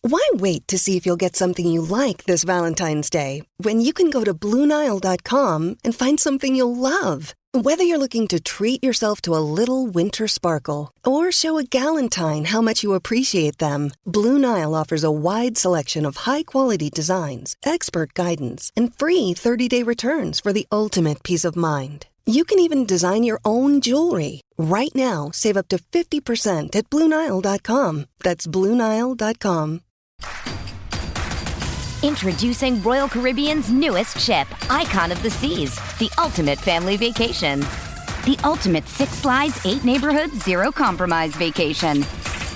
Why wait to see if you'll get something you like this Valentine's Day when you can go to BlueNile.com and find something you'll love? Whether you're looking to treat yourself to a little winter sparkle or show a galentine how much you appreciate them, Blue Nile offers a wide selection of high-quality designs, expert guidance, and free 30-day returns for the ultimate peace of mind. You can even design your own jewelry. Right now, save up to 50% at BlueNile.com. That's BlueNile.com. Introducing Royal Caribbean's newest ship, Icon of the Seas, the ultimate family vacation. The ultimate 6 slides, 8 neighborhoods, 0 compromise vacation.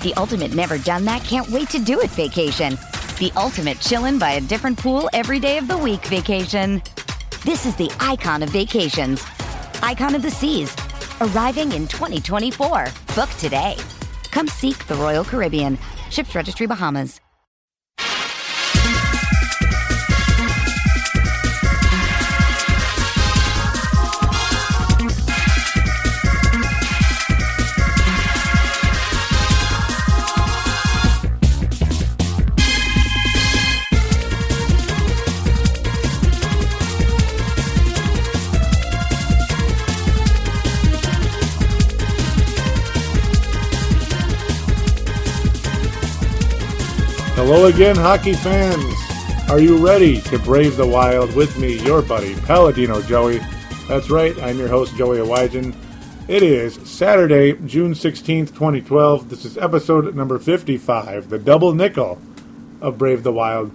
The ultimate never done that, can't wait to do it vacation. The ultimate chillin' by a different pool every day of the week vacation. This is the Icon of vacations. Icon of the Seas, arriving in 2024. Book today. Come seek the Royal Caribbean. Ships Registry, Bahamas. Hello again, hockey fans. Are you ready to brave the wild with me, your buddy, Paladino Joey? That's right, I'm your host, Joey Awajan. It is Saturday, June 16th, 2012. This is episode number 55, the double nickel of Brave the Wild.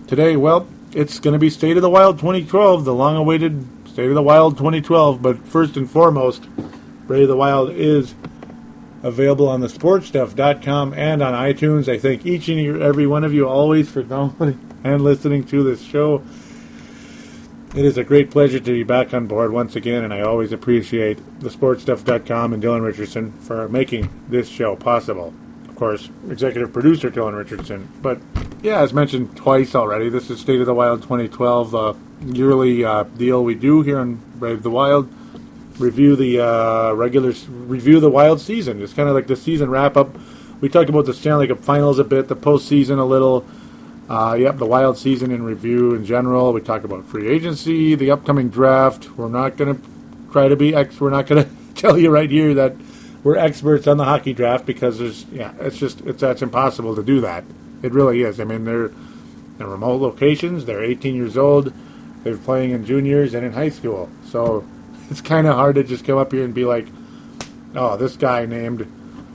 Today, well, it's going to be State of the Wild 2012, the long-awaited State of the Wild 2012. But first and foremost, Brave the Wild is available on the sportstuff.com and on iTunes. I thank each and every one of you always for downloading and listening to this show. It is a great pleasure to be back on board once again, and I always appreciate the sportstuff.com and Dylan Richardson for making this show possible. Of course, executive producer Dylan Richardson. But yeah, as mentioned twice already, this is State of the Wild 2012, yearly deal we do here on Brave the Wild. Review the Wild season. It's kind of like the season wrap up. We talked about the Stanley Cup Finals a bit, the postseason a little. The Wild season in review in general. We talk about free agency, the upcoming draft. We're not going to try to be we're not going to tell you right here that we're experts on the hockey draft, because that's impossible to do that. It really is. I mean, they're in remote locations. They're 18 years old. They're playing in juniors and in high school. So it's kind of hard to just come up here and be like, oh, this guy named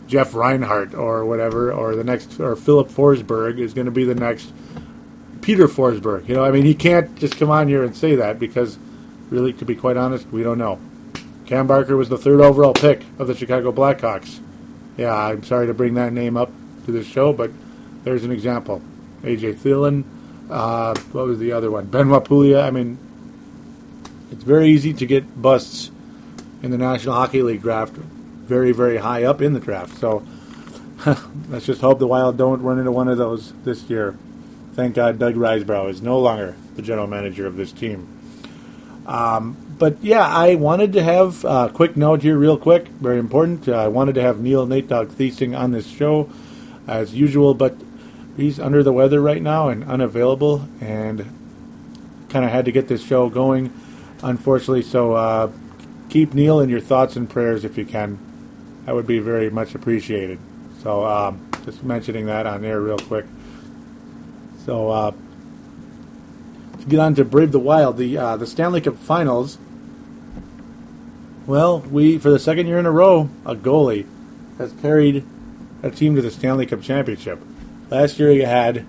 Jeff Reinhart or whatever, or Philip Forsberg is going to be the next Peter Forsberg. You know, I mean, he can't just come on here and say that, because really, to be quite honest, we don't know. Cam Barker was the 3rd overall pick of the Chicago Blackhawks. Yeah, I'm sorry to bring that name up to this show, but there's an example. A.J. Thielen, what was the other one? Benoit Pouliot. I mean, it's very easy to get busts in the National Hockey League draft very, very high up in the draft. So let's just hope the Wild don't run into one of those this year. Thank God Doug Risebrough is no longer the general manager of this team. But yeah, I wanted to have a quick note here real quick, very important. I wanted to have Neil Natedogg Thiesing on this show as usual, but he's under the weather right now and unavailable, and kind of had to get this show going, unfortunately. So keep Neil in your thoughts and prayers if you can. That would be very much appreciated. So just mentioning that on air real quick. So to get on to Brave the Wild, the Stanley Cup Finals. Well, for the second year in a row, a goalie has carried a team to the Stanley Cup Championship. Last year you had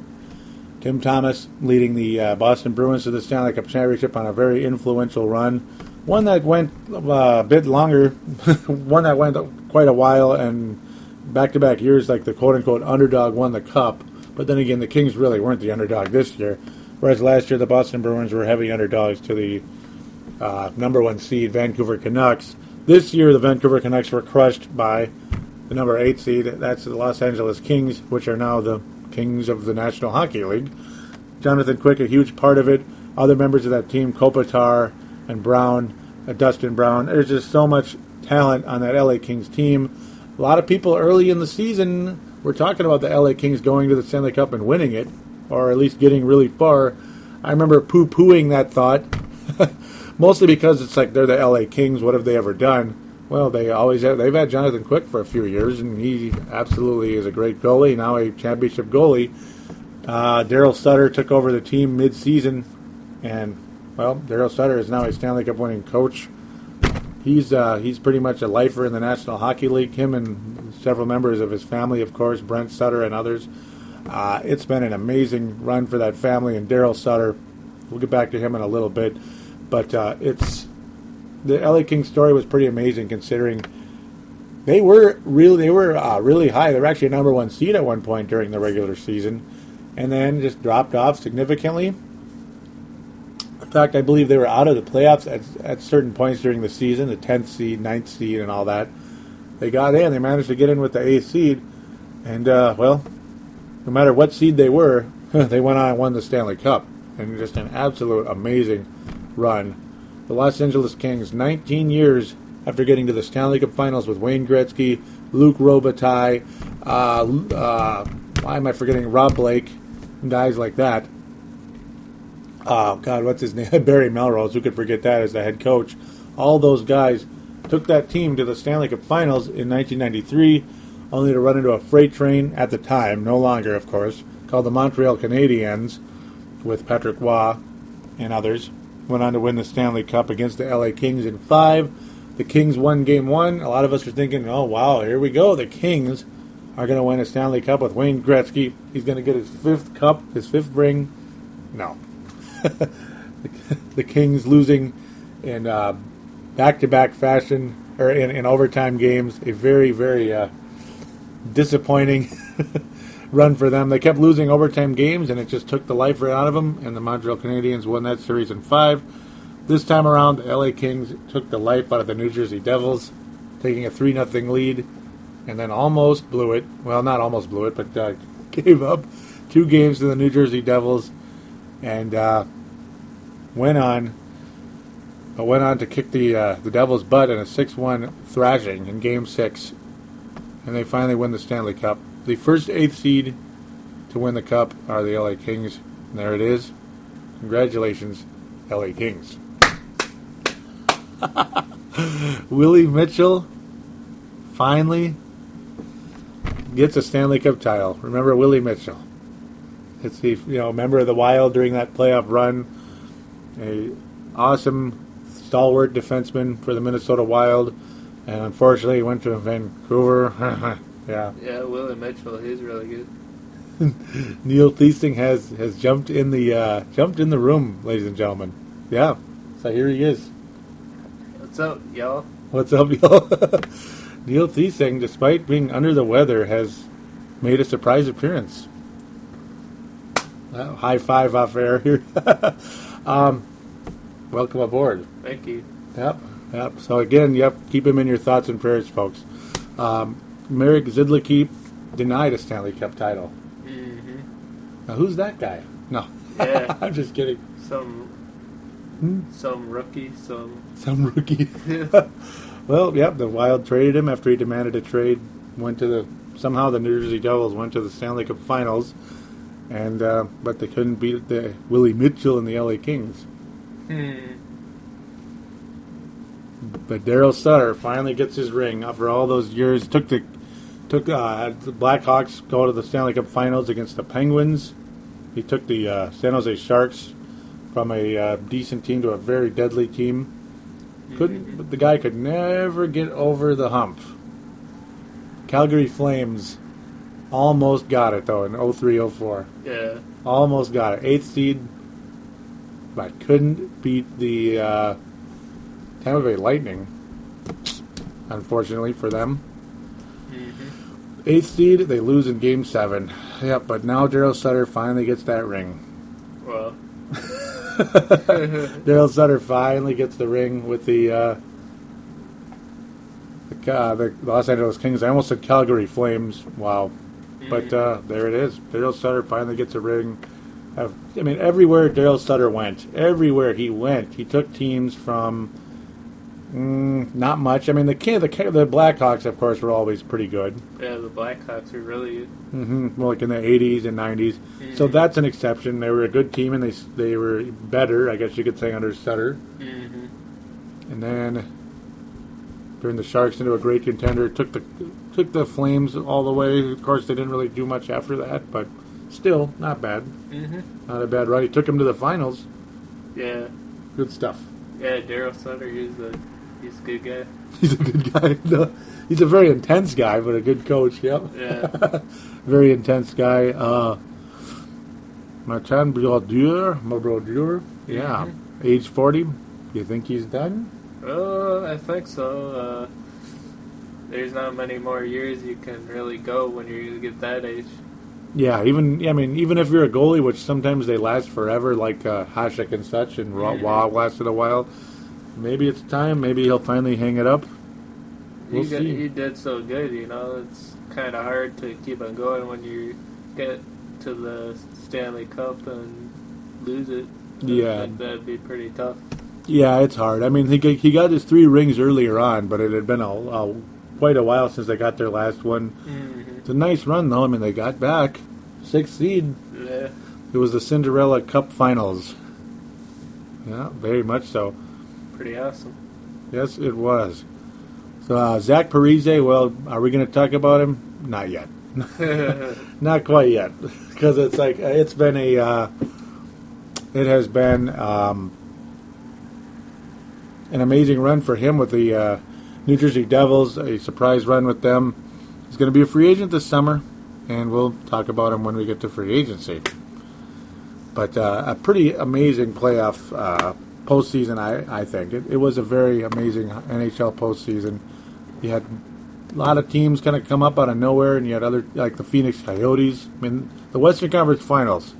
Tim Thomas leading the Boston Bruins to the Stanley Cup Championship on a very influential run. One that went a bit longer, one that went quite a while, and back-to-back years, like the quote-unquote underdog won the cup. But then again, the Kings really weren't the underdog this year, whereas last year the Boston Bruins were heavy underdogs to the number 1 seed Vancouver Canucks. This year the Vancouver Canucks were crushed by the number 8 seed. That's the Los Angeles Kings, which are now the Kings of the National Hockey League. Jonathan Quick, a huge part of it. Other members of that team, Kopitar and Brown, Dustin Brown. There's just so much talent on that LA Kings team. A lot of people early in the season we're talking about the LA Kings going to the Stanley Cup and winning it, or at least getting really far. I remember poo-pooing that thought, mostly because it's like they're the LA Kings. What have they ever done? Well, they've had Jonathan Quick for a few years, and he absolutely is a great goalie, now a championship goalie. Daryl Sutter took over the team mid-season, and, well, Daryl Sutter is now a Stanley Cup winning coach. He's pretty much a lifer in the National Hockey League, him and several members of his family, of course, Brent Sutter and others. It's been an amazing run for that family, and Daryl Sutter, we'll get back to him in a little bit, but the LA Kings story was pretty amazing considering they were really high. They were actually a number one seed at one point during the regular season, and then just dropped off significantly. In fact, I believe they were out of the playoffs at certain points during the season, the 10th seed, 9th seed, and all that. They got in. They managed to get in with the 8th seed, and, well, no matter what seed they were, they went on and won the Stanley Cup, and just an absolute amazing run. The Los Angeles Kings, 19 years after getting to the Stanley Cup Finals with Wayne Gretzky, Luc Robitaille, why am I forgetting Rob Blake, guys like that. Oh, God, what's his name? Barry Melrose, who could forget that as the head coach. All those guys took that team to the Stanley Cup Finals in 1993, only to run into a freight train at the time, no longer, of course, called the Montreal Canadiens, with Patrick Waugh and others. Went on to win the Stanley Cup against the LA Kings in 5. The Kings won Game 1. A lot of us are thinking, oh, wow, here we go. The Kings are going to win a Stanley Cup with Wayne Gretzky. He's going to get his 5th cup, his 5th ring. No. The Kings losing in back-to-back fashion, or in overtime games. A very, very disappointing run for them. They kept losing overtime games, and it just took the life right out of them, and the Montreal Canadiens won that series in 5. This time around, the LA Kings took the life out of the New Jersey Devils, taking a 3-0 lead, and then almost blew it. Well, not almost blew it, but gave up 2 games to the New Jersey Devils, and went on to kick the Devils' butt in a 6-1 thrashing in Game 6, and they finally win the Stanley Cup. The first 8th seed to win the Cup are the LA Kings. And there it is. Congratulations, LA Kings. Willie Mitchell finally gets a Stanley Cup title. Remember Willie Mitchell. It's the member of the Wild during that playoff run. A awesome stalwart defenseman for the Minnesota Wild. And unfortunately he went to Vancouver. Yeah, Willie Mitchell, he's really good. Neil Natedogg has jumped in the room, ladies and gentlemen. Yeah, so here he is. What's up, y'all? What's up, y'all? Neil Natedogg, despite being under the weather, has made a surprise appearance. High five off air here. Welcome aboard. Thank you. Yep. So again, keep him in your thoughts and prayers, folks. Marek Zidlicky denied a Stanley Cup title. Mm-hmm. Now, who's that guy? No. Yeah. I'm just kidding. Some rookie. Some rookie. Well, the Wild traded him after he demanded a trade. Somehow the New Jersey Devils went to the Stanley Cup Finals, and but they couldn't beat the Willie Mitchell and the LA Kings. But Daryl Sutter finally gets his ring after all those years. Took the Blackhawks go to the Stanley Cup Finals against the Penguins. He took the San Jose Sharks from a decent team to a very deadly team. But the guy could never get over the hump. Calgary Flames almost got it though in 03-04. Yeah, almost got it. 8th seed, but couldn't beat the Tampa Bay Lightning, unfortunately for them. 8th seed, they lose in Game 7. Yep, but now Daryl Sutter finally gets that ring. Well. Daryl Sutter finally gets the ring with the Los Angeles Kings. I almost said Calgary Flames. Wow. But there it is. Daryl Sutter finally gets a ring. I mean, everywhere Daryl Sutter went, everywhere he went, he took teams from Not much. I mean, the Blackhawks, of course, were always pretty good. Yeah, the Blackhawks were really good. Well, like in the 80s and 90s. So that's an exception. They were a good team, and they were better, I guess you could say, under Sutter. And then turned the Sharks into a great contender. Took the Flames all the way. Of course, they didn't really do much after that, but still, not bad. Not a bad run. He took them to the finals. Yeah. Good stuff. Yeah, Daryl Sutter, he's a good guy. He's a good guy. No, he's a very intense guy, but a good coach. Yep. Yeah. Very intense guy. Martin Brodeur. Yeah. Age 40. You think he's done? Oh, I think so. There's not many more years you can really go when you get that age. Yeah, even if you're a goalie, which sometimes they last forever, like Hasek and such, and Waugh lasted a while. Maybe it's time. Maybe he'll finally hang it up. We'll see. He did so good, It's kind of hard to keep on going when you get to the Stanley Cup and lose it. Yeah, I think that'd be pretty tough. Yeah, it's hard. I mean, he got his 3 rings earlier on, but it had been quite a while since they got their last one. It's a nice run, though. I mean, they got back 6th seed. Yeah. It was the Cinderella Cup Finals. Yeah, very much so. Pretty awesome. Yes, it was. So, Zach Parise, well, are we going to talk about him? Not yet. Not quite yet. Because it's like, it has been an amazing run for him with the New Jersey Devils, a surprise run with them. He's going to be a free agent this summer, and we'll talk about him when we get to free agency. But a pretty amazing playoff postseason, I think. It was a very amazing NHL postseason. You had a lot of teams kind of come up out of nowhere, and you had other, like the Phoenix Coyotes. I mean, the Western Conference Finals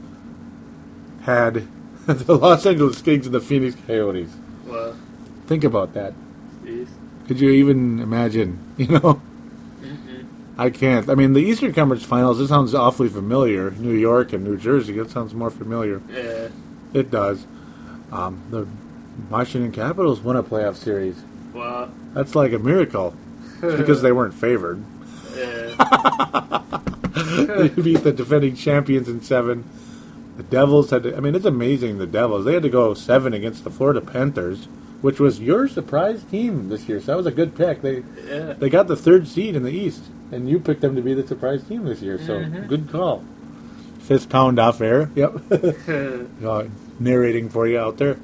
had the Los Angeles Kings and the Phoenix Coyotes. Well, think about that. Jeez. Could you even imagine, I can't. I mean, the Eastern Conference Finals, it sounds awfully familiar. New York and New Jersey, it sounds more familiar. Yeah. It does. The Washington Capitals won a playoff series. Wow. That's like a miracle. Because they weren't favored. Yeah. They beat the defending champions in 7. The Devils had to, I mean, it's amazing, the Devils. They had to go 7 against the Florida Panthers, which was your surprise team this year. So that was a good pick. They got the 3rd seed in the East, and you picked them to be the surprise team this year. So good call. Fist pound off air. Yep. Narrating for you out there.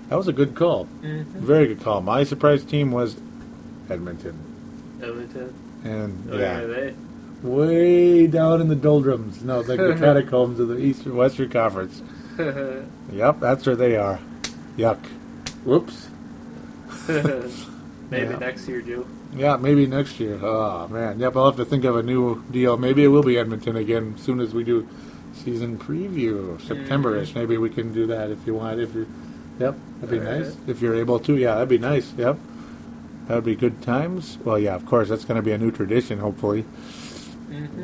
That was a good call. Very good call. My surprise team was Edmonton. And Where are they? Way down in the doldrums. No, like the catacombs of the Eastern Western Conference. Yep, that's where they are. Yuck. Whoops. Maybe next year, Joe. Yeah, maybe next year. Oh, man. Yep, I'll have to think of a new deal. Maybe it will be Edmonton again as soon as we do season preview. September-ish. Maybe we can do that if you want. Yep, that'd be nice. If you're able to. Yeah, that'd be nice. Yep. That would be good times. Well, yeah, of course, that's going to be a new tradition, hopefully.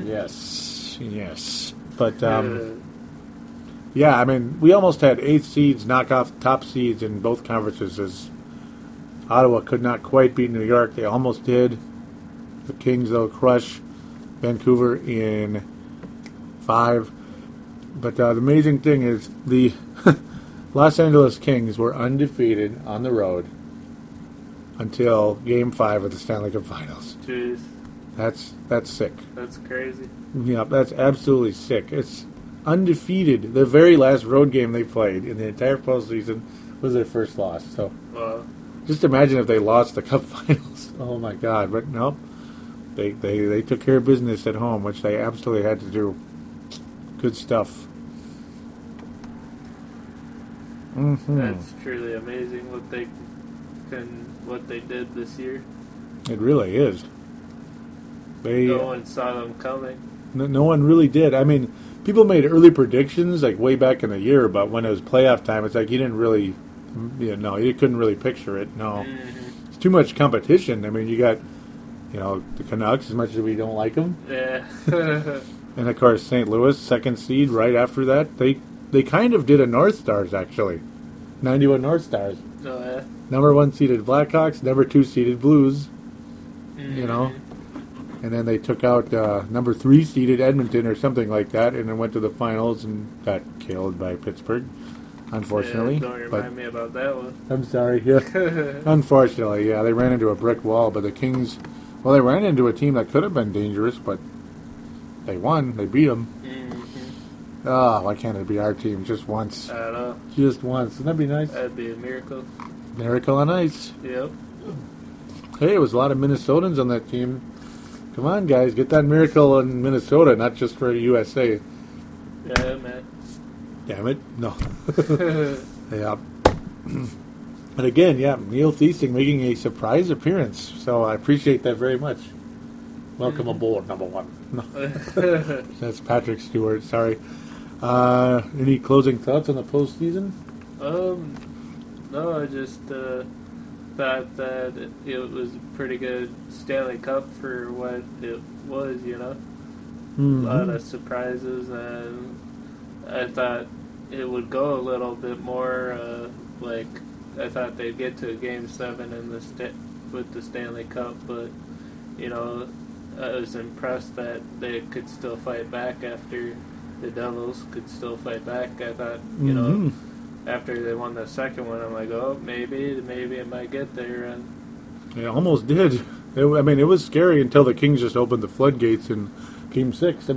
Yes. But, yeah, I mean, we almost had 8 seeds knock off top seeds in both conferences as Ottawa could not quite beat New York. They almost did. The Kings, though, crush Vancouver in 5. But the amazing thing is the Los Angeles Kings were undefeated on the road until Game 5 of the Stanley Cup Finals. Jeez. That's sick. That's crazy. Yeah, that's absolutely sick. It's undefeated. The very last road game they played in the entire postseason was their first loss. So, just imagine if they lost the Cup Finals. Oh my God! But nope, they took care of business at home, which they absolutely had to do. Good stuff. That's truly amazing what they did this year. It really is. No one saw them coming. No one really did. I mean, people made early predictions like way back in the year, but when it was playoff time, it's like you didn't really, you couldn't really picture it. No, it's too much competition. I mean, you got, the Canucks, as much as we don't like them. Yeah. And of course, St. Louis, 2nd seed. Right after that, they kind of did a North Stars actually, 91 North Stars. Oh, yeah. Yeah. Number 1 seeded Blackhawks, number 2 seeded Blues. Mm-hmm. You know, and then they took out number 3 seeded Edmonton or something like that, and then went to the finals and got killed by Pittsburgh, unfortunately. Yeah, don't remind me about that one. I'm sorry. Yeah. Unfortunately, yeah, they ran into a brick wall, but the Kings, well, they ran into a team that could have been dangerous, but they won. They beat them. Mm-hmm. Oh, why can't it be our team just once? I don't know. Just once. Wouldn't that be nice? That'd be a miracle. Miracle on ice. Yep. Hey, it was a lot of Minnesotans on that team. Come on, guys, get that miracle in Minnesota, not just for USA. Yeah, man. Damn it. No. Yeah. But again, yeah, Neil Natedogg making a surprise appearance. So I appreciate that very much. Welcome aboard, number 1. No. That's Patrick Stewart, sorry. Any closing thoughts on the postseason? No, I just thought that it was a pretty good Stanley Cup for what it was, you know. Mm-hmm. A lot of surprises, and I thought it would go a little bit more, I thought they'd get to a Game 7 in with the Stanley Cup, but, you know, I was impressed that they could still fight back after the Devils could still fight back. I thought, you know, after they won the second one, I'm like, oh, maybe it might get there. And it almost did. It was scary until the Kings just opened the floodgates in Game 6.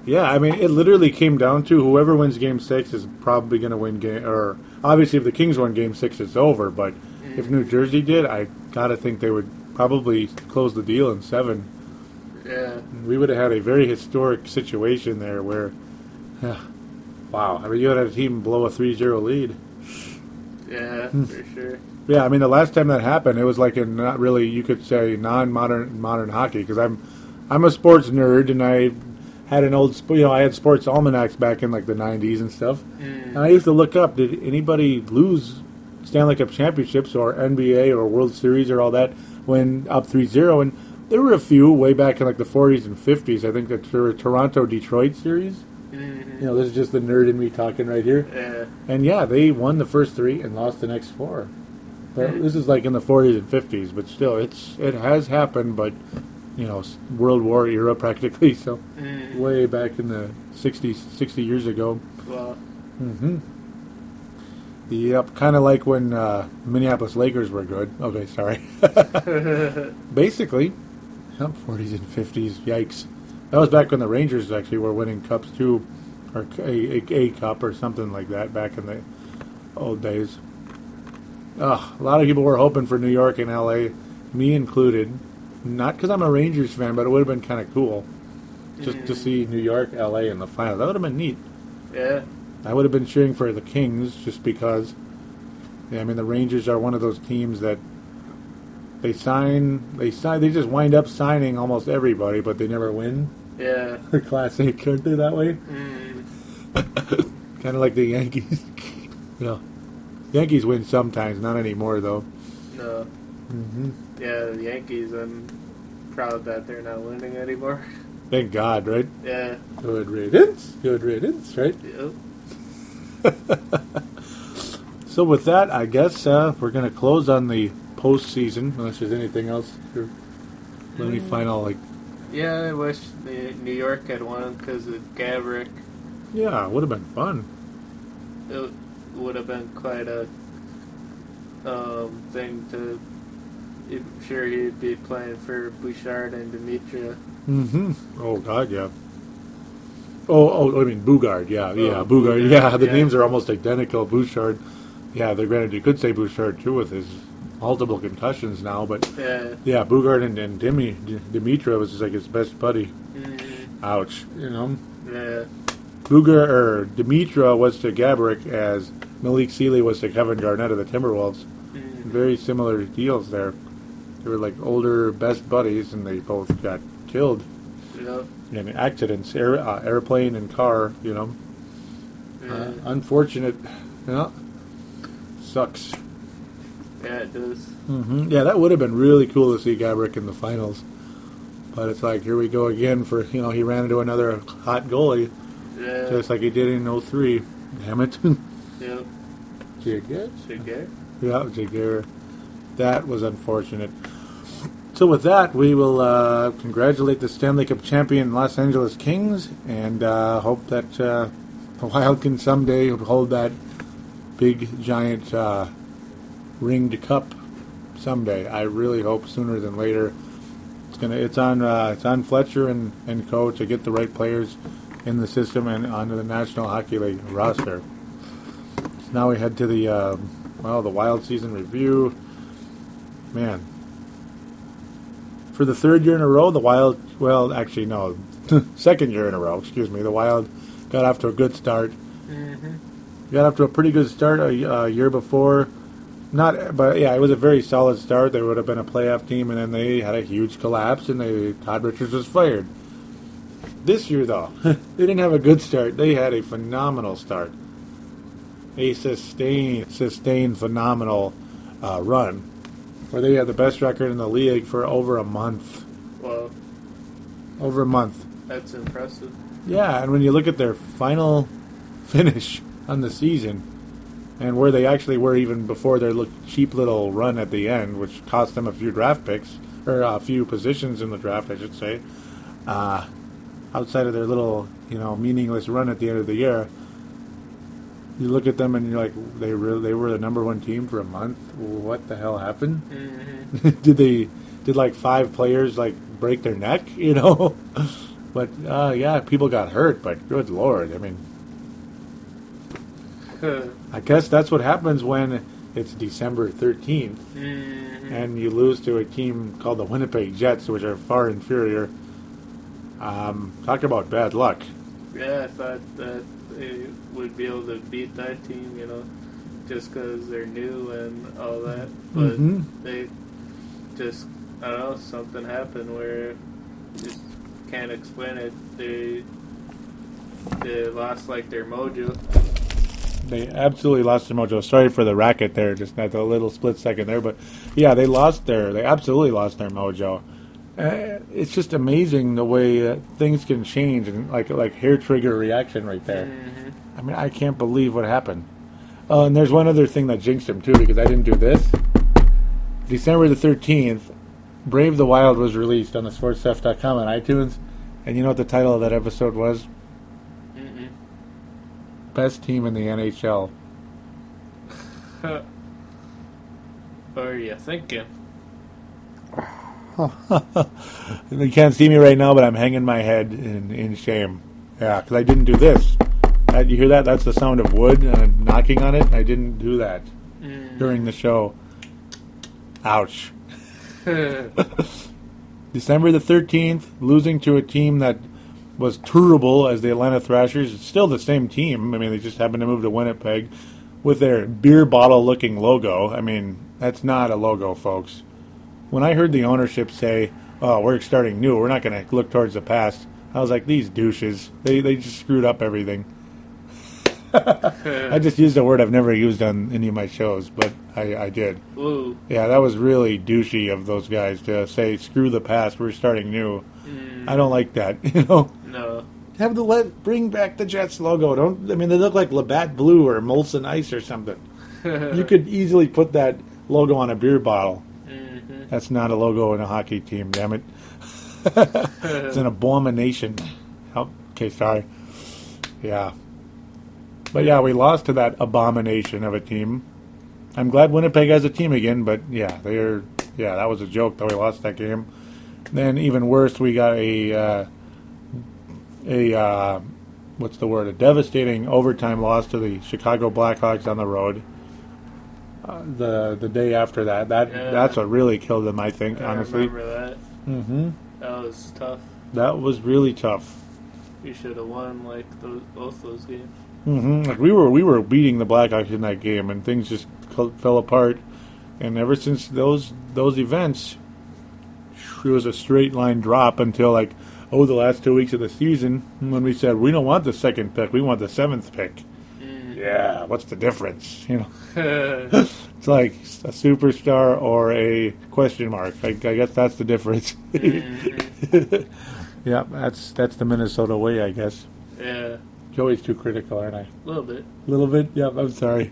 Yeah, it literally came down to whoever wins Game 6 is probably going to win or obviously if the Kings won Game 6, it's over, but if New Jersey did, I got to think they would probably close the deal in 7. Yeah. We would have had a very historic situation there where, wow, you had a team blow a 3-0 lead. Yeah, for sure. Yeah, the last time that happened, it was like in not really, you could say, modern hockey, because I'm a sports nerd, and I had an old, I had sports almanacs back in like the 90s and stuff, and I used to look up, did anybody lose Stanley Cup championships or NBA or World Series or all that when up 3-0? And there were a few way back in like the 40s and 50s. I think that there were Toronto-Detroit series. This is just the nerd in me talking right here. Yeah. And yeah, they won the first 3 and lost the next 4. But this is like in the 40s and 50s, but still, it has happened, but, World War era practically, so way back in the 60 years ago. Wow. Yep, kind of like when Minneapolis Lakers were good. Okay, sorry. Basically, 40s and 50s, yikes. That was back when the Rangers actually were winning cups too, or a cup or something like that back in the old days. A lot of people were hoping for New York and LA, me included. Not because I'm a Rangers fan, but it would have been kind of cool just to see New York, LA in the final. That would have been neat. Yeah. I would have been cheering for the Kings just because. Yeah, the Rangers are one of those teams that they just wind up signing almost everybody, but they never win. Yeah. They're Class A, aren't they that way? Kind of like the Yankees. Yankees win sometimes, not anymore though. No. Yeah, the Yankees, I'm proud that they're not winning anymore. Thank God, right? Yeah. Good riddance, right? Yep. So with that, I guess we're going to close on the postseason, unless there's anything else. Any final, Yeah, I wish New York had won because of Gabrick. Yeah, it would have been fun. It would have been quite a thing to... I'm sure he'd be playing for Bouchard and Dimitra. Oh, God, yeah. Oh, I mean Bugard, yeah, Bugard, yeah. The names are almost identical. Bouchard, yeah. They're granted you could say Bouchard too with his multiple concussions now, but yeah, Bugard and Dimitra was just like his best buddy. Ouch, Yeah. Dimitra was to Gabrick as Malik Sealy was to Kevin Garnett of the Timberwolves. Very similar deals there. They were like older best buddies, and they both got killed. Yep. In accidents, airplane and car, unfortunate. Sucks. Yeah, it does. Yeah, that would have been really cool to see Gabrick in the finals. But it's like, here we go again for, he ran into another hot goalie. Yeah. Just like he did in 03. Damn it. Yep. Should get? Yeah, Jake Gehrer. That was unfortunate. So with that, we will congratulate the Stanley Cup champion Los Angeles Kings and hope that the Wild can someday hold that big, giant ringed cup someday. I really hope sooner than later. It's on Fletcher and coach to get the right players in the system and onto the National Hockey League roster. So now we head to the Wild season review. Man, for the third year in a row, the Wild, second year in a row, the Wild got off to a good start. Mm-hmm. Got off to a pretty good start a year before. It was a very solid start. They would have been a playoff team, and then they had a huge collapse, and Todd Richards was fired. This year, though, they didn't have a good start. They had a phenomenal start. A sustained phenomenal run, where they had the best record in the league for over a month. Well, over a month. That's impressive. Yeah, and when you look at their final finish on the season, and where they actually were even before their cheap little run at the end, which cost them a few draft picks, or a few positions in the draft, I should say, outside of their little, meaningless run at the end of the year, you look at them and you're like, they were the number one team for a month? What the hell happened? Mm-hmm. Did like 5 players break their neck, But people got hurt, but good Lord, I mean, I guess that's what happens when it's December 13th and you lose to a team called the Winnipeg Jets, which are far inferior. Talk about bad luck. Yeah, I thought that they would be able to beat that team, just because they're new and all that. But they just, I don't know, something happened where just can't explain it. They lost their mojo. They absolutely lost their mojo. Sorry for the racket there, just at the little split second there. But, yeah, they absolutely lost their mojo. It's just amazing the way things can change and like hair trigger reaction right there. Mm-hmm. I mean, I can't believe what happened. And there's one other thing that jinxed him, too, because I didn't do this. December the 13th, Brave the Wild was released on the sportstuff.com on iTunes. And you know what the title of that episode was? Best team in the NHL. What are you thinking? You can't see me right now, but I'm hanging my head in shame. Yeah, because I didn't do this. You hear that? That's the sound of wood knocking on it. I didn't do that during the show. Ouch. December the 13th, losing to a team that was terrible as the Atlanta Thrashers. It's still the same team. I mean, they just happened to move to Winnipeg with their beer bottle-looking logo. I mean, that's not a logo, folks. When I heard the ownership say, "Oh, we're starting new, we're not going to look towards the past," I was like, these douches. They just screwed up everything. I just used a word I've never used on any of my shows, but I did. Ooh. Yeah, that was really douchey of those guys to say, "Screw the past, we're starting new." I don't like that, No. Bring back the Jets logo. They look like Labatt Blue or Molson Ice or something. You could easily put that logo on a beer bottle. Mm-hmm. That's not a logo in a hockey team, damn it. It's an abomination. Oh, okay, sorry. Yeah. But yeah, we lost to that abomination of a team. I'm glad Winnipeg has a team again, but that was a joke that we lost that game. Then even worse, we got a devastating overtime loss to the Chicago Blackhawks on the road. The day after that's what really killed them, I think, honestly. I remember that. Mm-hmm. That was tough. That was really tough. We should have won both those games. Mm-hmm. We were beating the Blackhawks in that game, and things just fell apart. And ever since those events, it was a straight line drop until the last 2 weeks of the season when we said we don't want the second pick, we want the 7th pick. Yeah, what's the difference? It's like a superstar or a question mark. I guess that's the difference. Yeah, that's the Minnesota way, I guess. Yeah. Joey's too critical, aren't I? A little bit. A little bit? Yep, I'm sorry.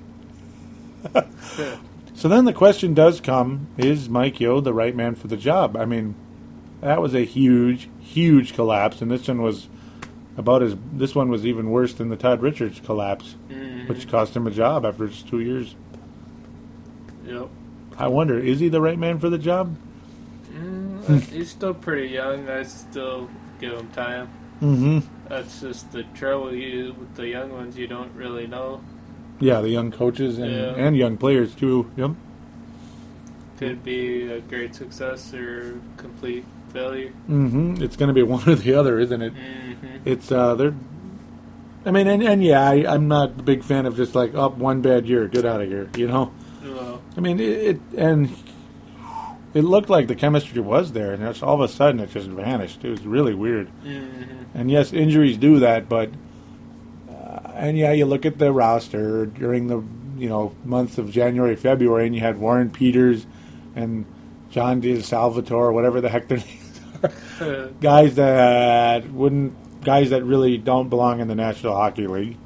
So then the question does come, is Mike Yeo the right man for the job? I mean, that was a huge, huge collapse, and this one was even worse than the Todd Richards collapse, which cost him a job after just 2 years. Yep. I wonder, is he the right man for the job? He's still pretty young. I still give him time. Mm-hmm. That's just the trouble with the young ones. You don't really know. Yeah, the young coaches and young players too. Yep. Could be a great success or complete failure. Mm-hmm. It's going to be one or the other, isn't it? Mm-hmm. It's they're. I mean, I'm not a big fan of just like up one bad year, get out of here. You know. Well, I mean, it looked like the chemistry was there, and just all of a sudden it just vanished. It was really weird. Mm-hmm. And yes, injuries do that, but you look at the roster during the months of January, February, and you had Warren Peters and John DeSalvatore, whatever the heck their names are, guys that really don't belong in the National Hockey League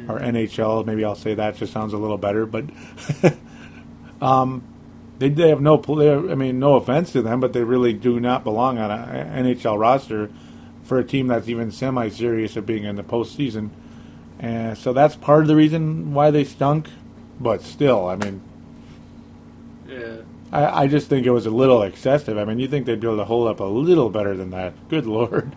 or NHL. Maybe I'll say that just sounds a little better, but they have no offense to them, but they really do not belong on an NHL roster for a team that's even semi-serious of being in the postseason. And so that's part of the reason why they stunk. But still, I mean, yeah. I just think it was a little excessive. I mean, you think they'd be able to hold up a little better than that. Good Lord.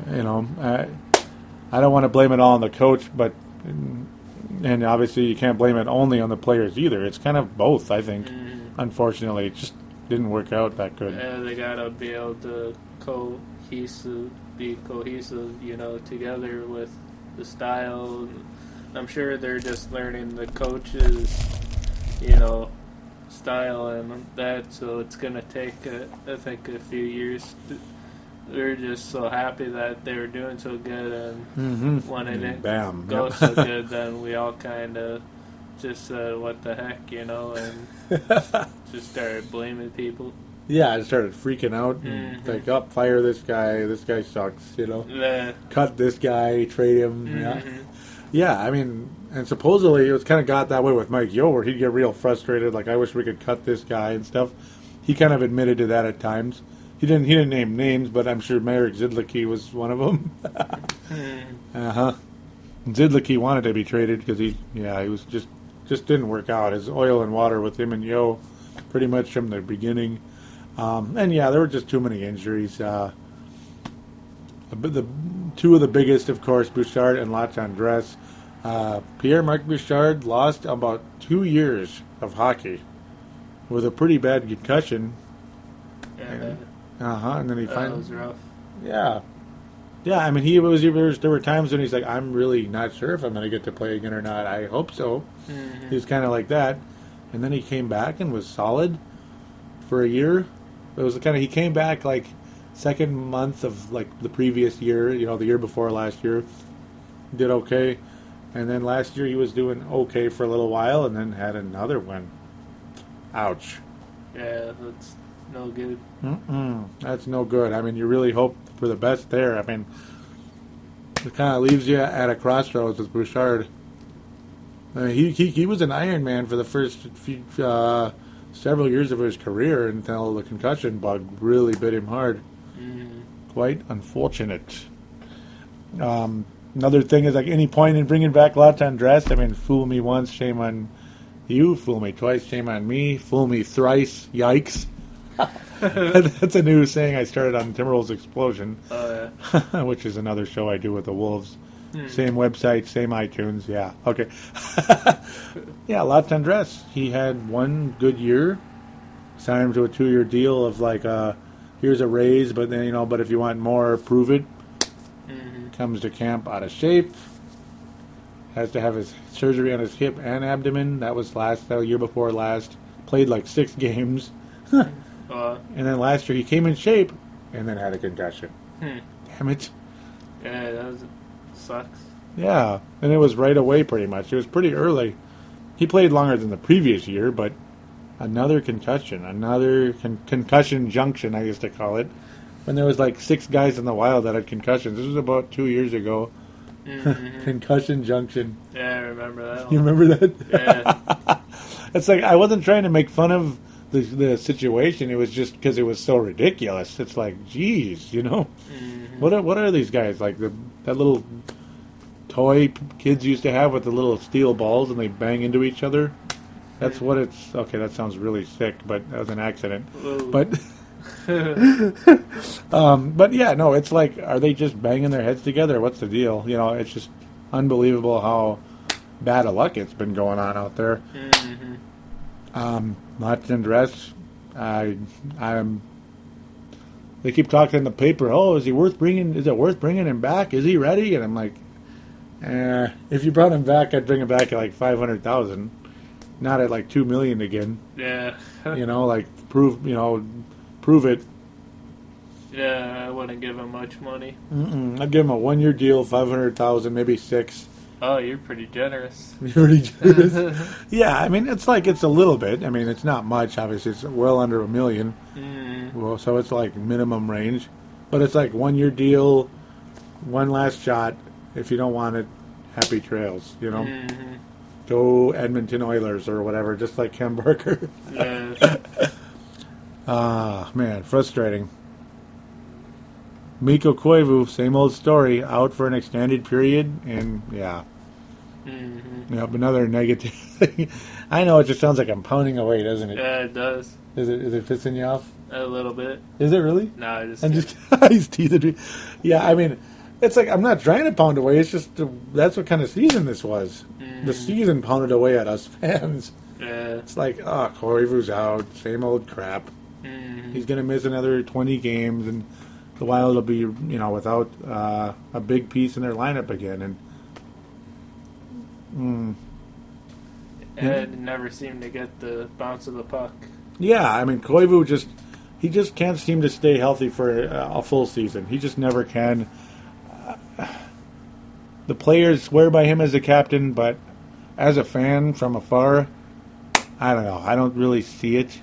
I don't want to blame it all on the coach, but and obviously you can't blame it only on the players either. It's kind of both, I think. Unfortunately, it just didn't work out that good. Yeah, they got to be able to be cohesive, together with the style. I'm sure they're just learning the coach's, style and that, so it's going to take, I think, a few years. We're just so happy that they were doing so good, and when it didn't go so good, then we all kind of just said, what the heck, and just started blaming people. Yeah, I started freaking out and like, fire this guy sucks, Yeah. Cut this guy, trade him, Yeah, I mean, and supposedly it was kind of got that way with Mike Yeo, where he'd get real frustrated, like, I wish we could cut this guy and stuff. He kind of admitted to that at times. He didn't name names, but I'm sure Marek Zidlicki was one of them. Zidlicki wanted to be traded because he was just didn't work out. His oil and water with him and Yeo pretty much from the beginning. There were just too many injuries. The two of the biggest, of course, Bouchard and Latendresse. Pierre-Marc Bouchard lost about 2 years of hockey with a pretty bad concussion. And then he finally. That was rough. Yeah. Yeah, I mean, there were times when he's like, I'm really not sure if I'm going to get to play again or not. I hope so. He was kind of like that. And then he came back and was solid for a year. It was he came back like second month of like the previous year, the year before last year. Did okay. And then last year he was doing okay for a little while and then had another one. Ouch. Yeah, that's no good. That's no good. I mean, you really hope for the best there. I mean, it kind of leaves you at a crossroads with Bouchard. I mean, he was an Iron Man for the first several years of his career until the concussion bug really bit him hard. Quite unfortunate. Another thing is, like, any point in bringing back Latendresse? I mean, fool me once, shame on you. Fool me twice, shame on me. Fool me thrice, yikes. That's a new saying I started on Timberwolves Explosion, which is another show I do with the Wolves. Same website, same iTunes. Yeah, okay. Yeah, Latendresse. He had one good year. Signed him to a 2-year deal of like, here's a raise, but then but if you want more, prove it. Comes to camp out of shape. Has to have his surgery on his hip and abdomen. That was the year before last. Played like 6 games. And then last year he came in shape and then had a concussion. Damn it. Yeah, that sucks. Yeah, and it was right away pretty much. It was pretty early. He played longer than the previous year, but another concussion. Another concussion junction, I used to call it. When there was like 6 guys in the Wild that had concussions. This was about 2 years ago. Concussion junction. Yeah, I remember that one. You remember that? Yeah. It's like I wasn't trying to make fun of the situation. It was just because it was so ridiculous. It's like, geez, Mm-hmm. what are these guys like? That little toy kids used to have with the little steel balls and they bang into each other. That's what it's. Okay, that sounds really sick, but that was an accident. Whoa. But but yeah, no, it's like, are they just banging their heads together? What's the deal? It's just unbelievable how bad of luck it's been going on out there. Mm-hmm. Much and dress. I'm. They keep talking in the paper. Oh, is it worth bringing him back? Is he ready? And I'm like, if you brought him back, I'd bring him back at like 500,000, not at like 2 million again. Yeah. Like prove it. Yeah, I wouldn't give him much money. I'd give him a 1-year deal, 500,000, maybe 6. Oh, you're pretty generous. Pretty generous. Yeah, I mean, it's a little bit. I mean, it's not much. Obviously, it's well under $1 million. Well, so it's like minimum range, but it's like 1-year deal, one last shot. If you don't want it, happy trails. Go Edmonton Oilers or whatever, just like Ken Barker. Yeah. Man, frustrating. Mikko Koivu, same old story, out for an extended period, and yeah. Yep, another negative thing. I know, it just sounds like I'm pounding away, doesn't it? Yeah, it does. Is it pissing you off? A little bit. Is it really? No, I'm just he's teasing me. Yeah, I mean, it's like I'm not trying to pound away. It's just that's what kind of season this was. The season pounded away at us fans. Yeah. It's like, Koivu's out, same old crap. He's going to miss another 20 games, and the Wild will be, without a big piece in their lineup again. And Ed never seemed to get the bounce of the puck. yeah, I mean, Koivu he just can't seem to stay healthy for a full season. He just never can. The players swear by him as a captain, but as a fan from afar, I don't know. I don't really see it.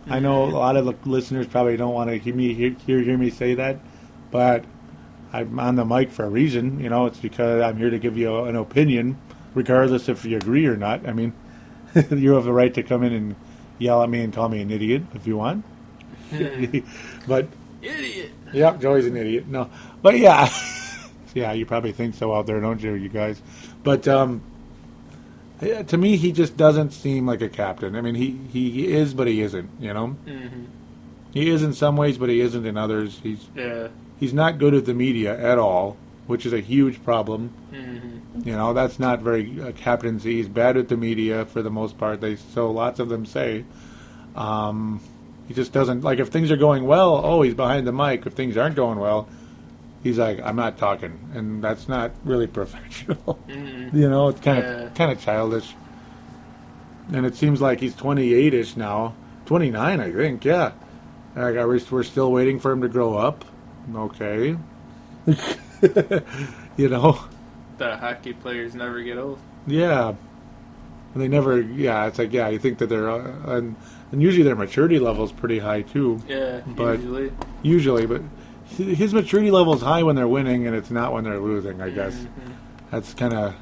I know a lot of the listeners probably don't want to hear me say that, but I'm on the mic for a reason. It's because I'm here to give you an opinion, regardless if you agree or not. I mean, you have the right to come in and yell at me and call me an idiot if you want. But Idiot. Yep, Joey's an idiot. No, but yeah, yeah, you probably think so out there, don't you guys? But yeah, to me, he just doesn't seem like a captain. I mean, he is, but he isn't. He is in some ways, but he isn't in others. He's not good at the media at all, which is a huge problem. That's not very captaincy. He's bad at the media for the most part. So lots of them say. He just doesn't, like, if things are going well, he's behind the mic. If things aren't going well, he's like, I'm not talking, and that's not really professional. It's kind of childish. And it seems like he's 28-ish now, 29, I think. Yeah, like we're still waiting for him to grow up. Okay, The hockey players never get old. Yeah, and they never. Yeah, it's like you think that they're and usually their maturity level is pretty high too. Yeah, but usually, but his maturity level is high when they're winning, and it's not when they're losing. I guess that's kind of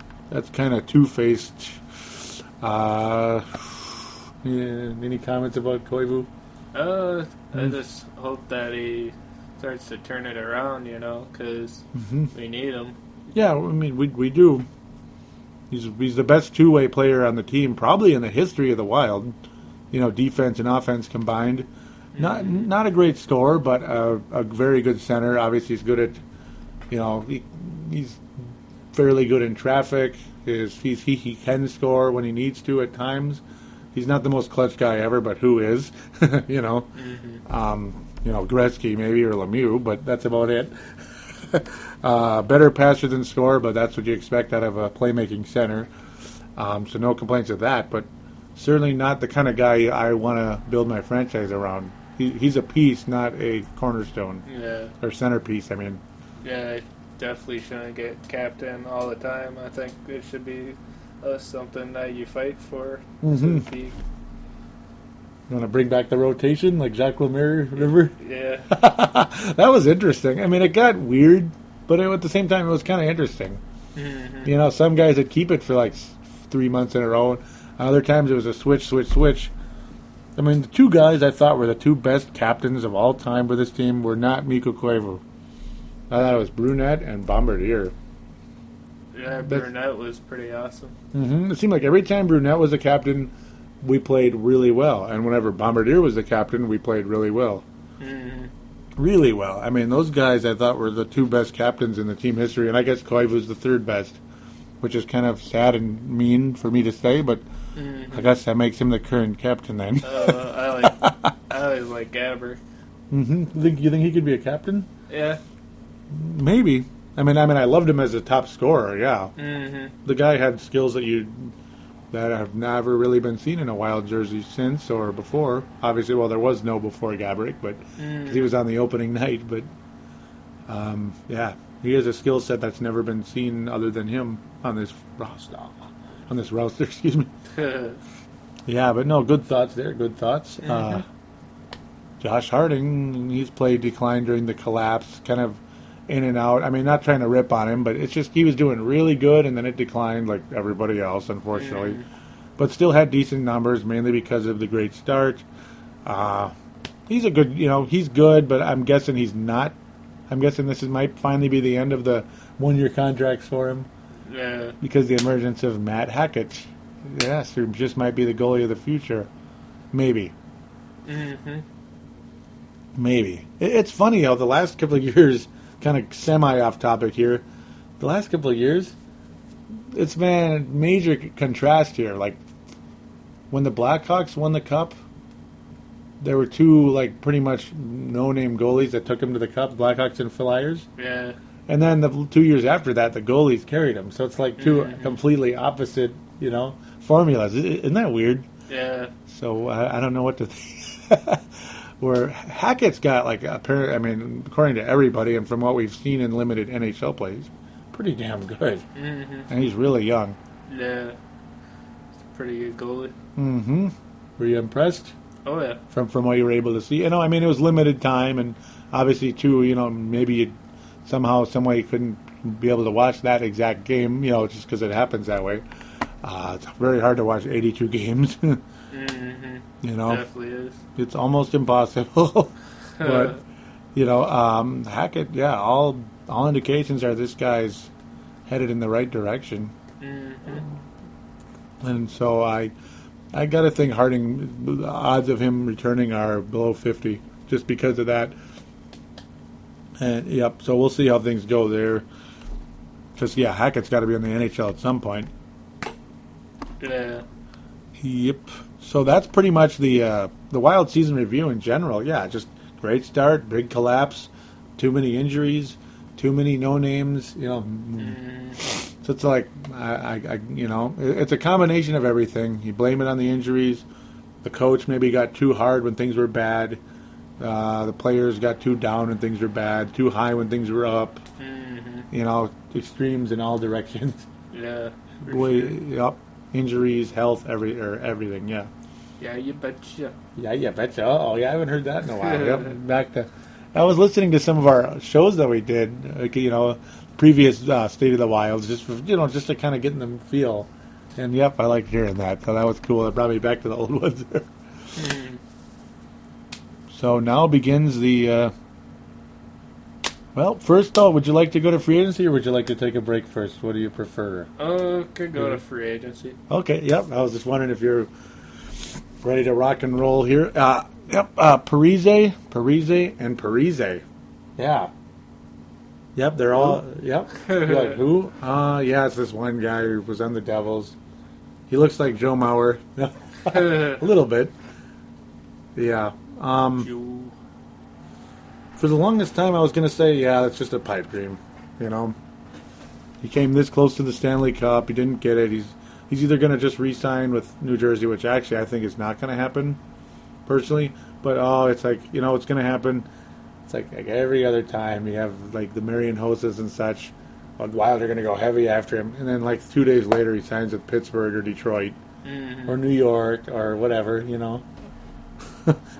two-faced. Any comments about Koivu? I just hope that he starts to turn it around, because we need him. Yeah, I mean we do. He's the best two-way player on the team, probably in the history of the Wild. Defense and offense combined. Not a great scorer, but a very good center. Obviously, he's good at, he's fairly good in traffic. He can score when he needs to at times. He's not the most clutch guy ever, but who is? Gretzky maybe or Lemieux, but that's about it. Better passer than scorer, but that's what you expect out of a playmaking center. So no complaints of that, but certainly not the kind of guy I want to build my franchise around. He's a piece, not a cornerstone. Yeah. Or centerpiece, I mean. Yeah, definitely shouldn't get captain all the time. I think it should be something that you fight for. So to speak. You want to bring back the rotation like Jacques Lemaire, whatever? Yeah. That was interesting. I mean, it got weird, but at the same time, it was kind of interesting. Some guys would keep it for like 3 months in a row. Other times it was a switch. I mean, the two guys I thought were the two best captains of all time for this team were not Mikko Koivu. I thought it was Brunette and Bombardier. Yeah, Brunette was pretty awesome. It seemed like every time Brunette was the captain, we played really well. And whenever Bombardier was the captain, we played really well. Mm-hmm. Really well. I mean, those guys I thought were the two best captains in the team history. And I guess Koivu's the third best, which is kind of sad and mean for me to say, but I guess that makes him the current captain then. I always like Gaborik. You think he could be a captain? Yeah. Maybe. I mean, I loved him as a top scorer. Yeah. Mm-hmm. The guy had skills that have never really been seen in a Wild jersey since or before. Obviously, well, there was no before Gaborik, but cause he was on the opening night. But yeah, he has a skill set that's never been seen other than him on this roster. Excuse me. Yeah, but no, good thoughts there. Good thoughts. Josh Harding, he's played decline during the collapse, kind of in and out. I mean, not trying to rip on him, but it's just he was doing really good, and then it declined like everybody else, unfortunately. But still had decent numbers, mainly because of the great start. He's a good, he's good, but I'm guessing he's not. I'm guessing might finally be the end of the one-year contracts for him. Yeah. Because the emergence of Matt Hackett. Yes, who just might be the goalie of the future. Maybe. Maybe. It's funny how the last couple of years, kind of semi-off topic here, the last couple of years, it's been a major contrast here. Like, when the Blackhawks won the Cup, there were two, like, pretty much no-name goalies that took them to the Cup, Blackhawks and Flyers. Yeah. And then the 2 years after that, the goalies carried them. So it's like two completely opposite, formulas. Isn't that weird? Yeah. So I don't know what to think. Where Hackett's got, like, according to everybody and from what we've seen in limited NHL plays, pretty damn good. And he's really young. Yeah. It's a pretty good goalie. Were you impressed? Oh, yeah. From what you were able to see? It was limited time, and obviously, too, maybe you somehow, some way you couldn't be able to watch that exact game, just because it happens that way. It's very hard to watch 82 games. Definitely is. It's almost impossible. But, Hackett, yeah, all indications are this guy's headed in the right direction. And so I got to think Harding, the odds of him returning are below 50, just because of that. And, yep, so we'll see how things go there. Because, yeah, Hackett's got to be in the NHL at some point. Yeah. Yep. So that's pretty much the Wild season review in general. Yeah, just great start, big collapse, too many injuries, too many no-names, So it's like, it's a combination of everything. You blame it on the injuries. The coach maybe got too hard when things were bad. The players got too down when things were bad, too high when things were up. Extremes in all directions. Yeah. Yep. Injuries, health, everything. Yeah. Yeah, you betcha. Yeah, you betcha. Oh, yeah, I haven't heard that in a while. Yep. Back to, I was listening to some of our shows that we did. Previous State of the Wilds, just to kind of get them feel. And yep, I liked hearing that. So that was cool. It brought me back to the old ones there. So now begins the. Well, first though, would you like to go to free agency or would you like to take a break first? What do you prefer? Could go to free agency. Okay, yep. I was just wondering if you're ready to rock and roll here. Yep. Parise, and Parise. Yeah. Yep, they're all. Yep. You're like, who? Yeah, it's this one guy who was on the Devils. He looks like Joe Mauer. A little bit. Yeah. For the longest time, I was going to say, yeah, that's just a pipe dream. He came this close to the Stanley Cup. He didn't get it. He's either going to just re-sign with New Jersey, which actually I think is not going to happen, personally. But, it's like, it's going to happen. It's like every other time you have, like, the Marion Hoses and such. Wild are going to go heavy after him. And then, like, 2 days later, he signs with Pittsburgh or Detroit or New York or whatever,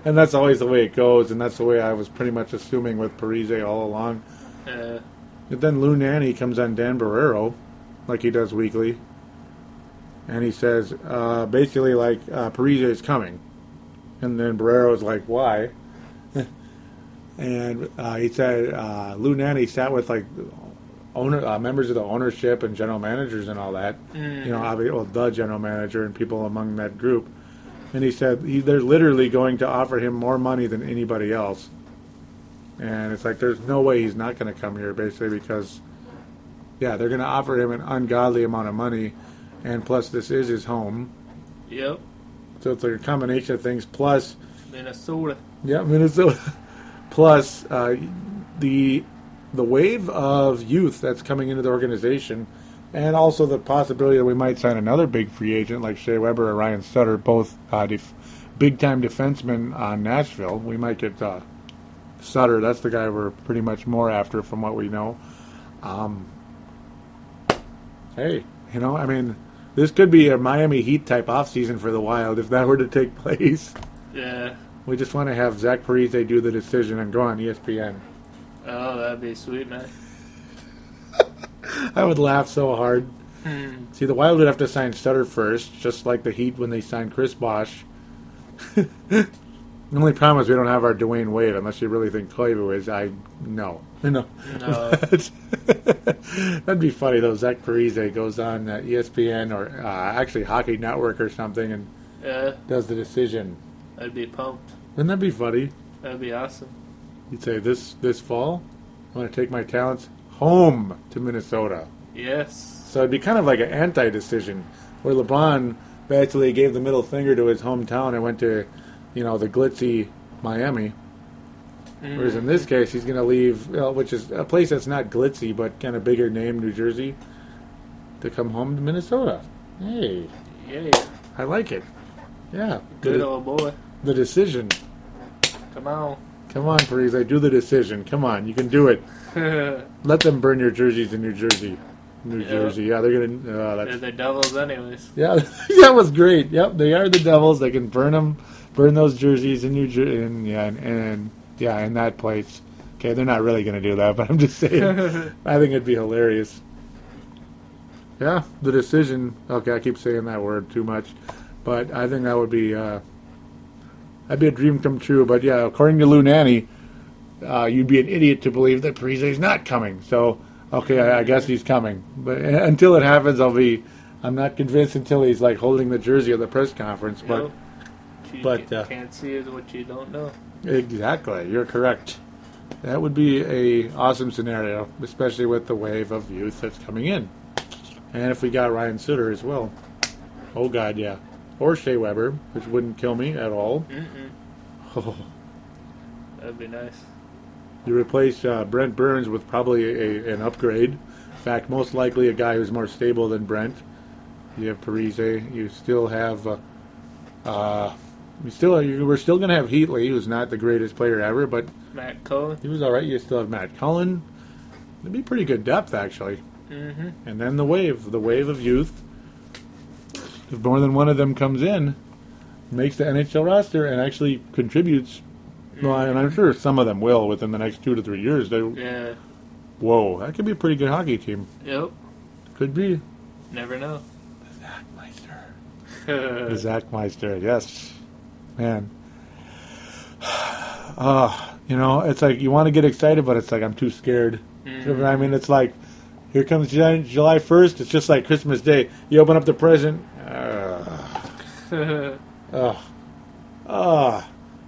And that's always the way it goes, and that's the way I was pretty much assuming with Parise all along. And then Lou Nanne comes on Dan Barrero, like he does weekly. And he says, basically, like, Parise is coming. And then Barrero's like, why? And he said Lou Nanne sat with, like, members of the ownership and general managers and all that. Mm-hmm. You know, obviously, the general manager and people among that group. And he said they're literally going to offer him more money than anybody else. And it's like, there's no way he's not going to come here, basically, because, yeah, they're going to offer him an ungodly amount of money. And plus, this is his home. Yep. So it's like a combination of things. Plus, Minnesota. Yeah, Minnesota. Plus, the wave of youth that's coming into the organization, and also the possibility that we might sign another big free agent like Shea Weber or Ryan Sutter, both big-time defensemen on Nashville. We might get Sutter. That's the guy we're pretty much more after from what we know. Hey, you know, I mean, this could be a Miami Heat type offseason for the Wild if that were to take place. Yeah. We just want to have Zach Parise do the decision and go on ESPN. Oh, that'd be sweet, man. I would laugh so hard. See, the Wild would have to sign Sutter first, just like the Heat when they signed Chris Bosh. The only problem is we don't have our Dwayne Wade, unless you really think Koivu is. No. No. That'd be funny, though. Zach Parise goes on ESPN or actually Hockey Network or something and does the decision. I'd be pumped. Wouldn't that be funny? That'd be awesome. You'd say, this fall, I want to take my talents home to Minnesota. Yes. So it'd be kind of like an anti-decision, where LeBron basically gave the middle finger to his hometown and went to, you know, the glitzy Miami. Whereas in this case, he's going to leave, which is a place that's not glitzy, but kind of bigger name, New Jersey, to come home to Minnesota. Hey. Yeah. I like it. Yeah. Good old boy. The decision. Come on. Come on, Parise. Do the decision. Come on. You can do it. Let them burn your jerseys in New Jersey. New Jersey. Yeah, they're going to... They're the Devils anyways. Yeah, that was great. Yep, they are the Devils. They can burn those jerseys in New Jersey. In that place. Okay, they're not really going to do that, but I'm just saying. I think it'd be hilarious. Yeah, the decision. Okay, I keep saying that word too much. But I think that would be... that'd be a dream come true. But yeah, according to Lou Nanne, you'd be an idiot to believe that Parise's not coming. So, okay, I guess he's coming. But until it happens, I'm not convinced until he's like holding the jersey at the press conference. But, you can't see is what you don't know. Exactly, you're correct. That would be a awesome scenario, especially with the wave of youth that's coming in. And if we got Ryan Sutter as well. Oh, God, yeah. Or Shea Weber, which wouldn't kill me at all. Oh. That'd be nice. You replace Brent Burns with probably an upgrade. In fact, most likely a guy who's more stable than Brent. You have Parise. You still have... we're still going to have Heatley, who's not the greatest player ever, but... Matt Cullen. He was all right. You still have Matt Cullen. It'd be pretty good depth, actually. Mm-hmm. And then the wave of youth. If more than one of them comes in, makes the NHL roster and actually contributes. Well, and I'm sure some of them will within the next 2 to 3 years. Yeah. Whoa, that could be a pretty good hockey team. Yep. Could be. Never know. The Zach Meister, yes. Man. You know, it's like you want to get excited, but it's like I'm too scared. Mm-hmm. I mean, it's like, here comes July 1st. It's just like Christmas Day. You open up the present. You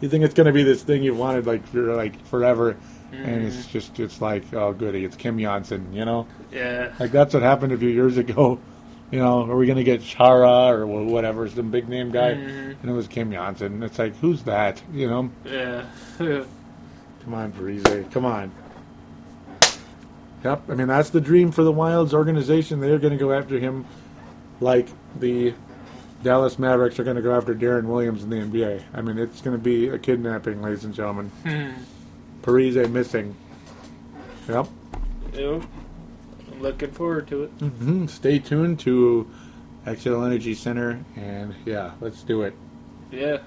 think it's going to be this thing you've wanted like forever, and it's like, oh goody, it's Kim Janssen, you know? Yeah. Like that's what happened a few years ago. You know, are we going to get Chara or whatever, some big name guy? And it was Kim Janssen. It's like, who's that? You know? Yeah. Come on, Parise. Come on. Yep. I mean, that's the dream for the Wild's organization. They're going to go after him like the Dallas Mavericks are going to go after Darren Williams in the NBA. I mean, it's going to be a kidnapping, ladies and gentlemen. Parise missing. Yep. Yep. I'm looking forward to it. Mm-hmm. Stay tuned to Excel Energy Center, and yeah, let's do it. Yeah.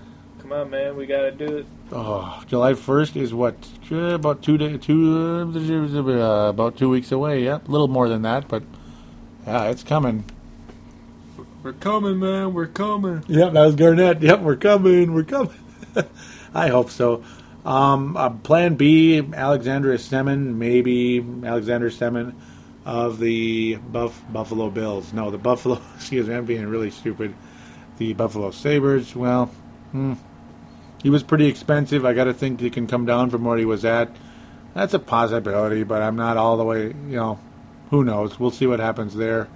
Come on, man. We got to do it. Oh, July 1st is what? About 2 weeks away. Yep, a little more than that, but yeah, it's coming. We're coming, man. We're coming. Yep, that was Garnett. Yep, we're coming. I hope so. Plan B, Alexander Semin of the Buffalo Bills. No, the Buffalo, excuse me, I'm being really stupid. The Buffalo Sabres, well, he was pretty expensive. I got to think he can come down from where he was at. That's a possibility, but I'm not all the way, who knows. We'll see what happens there.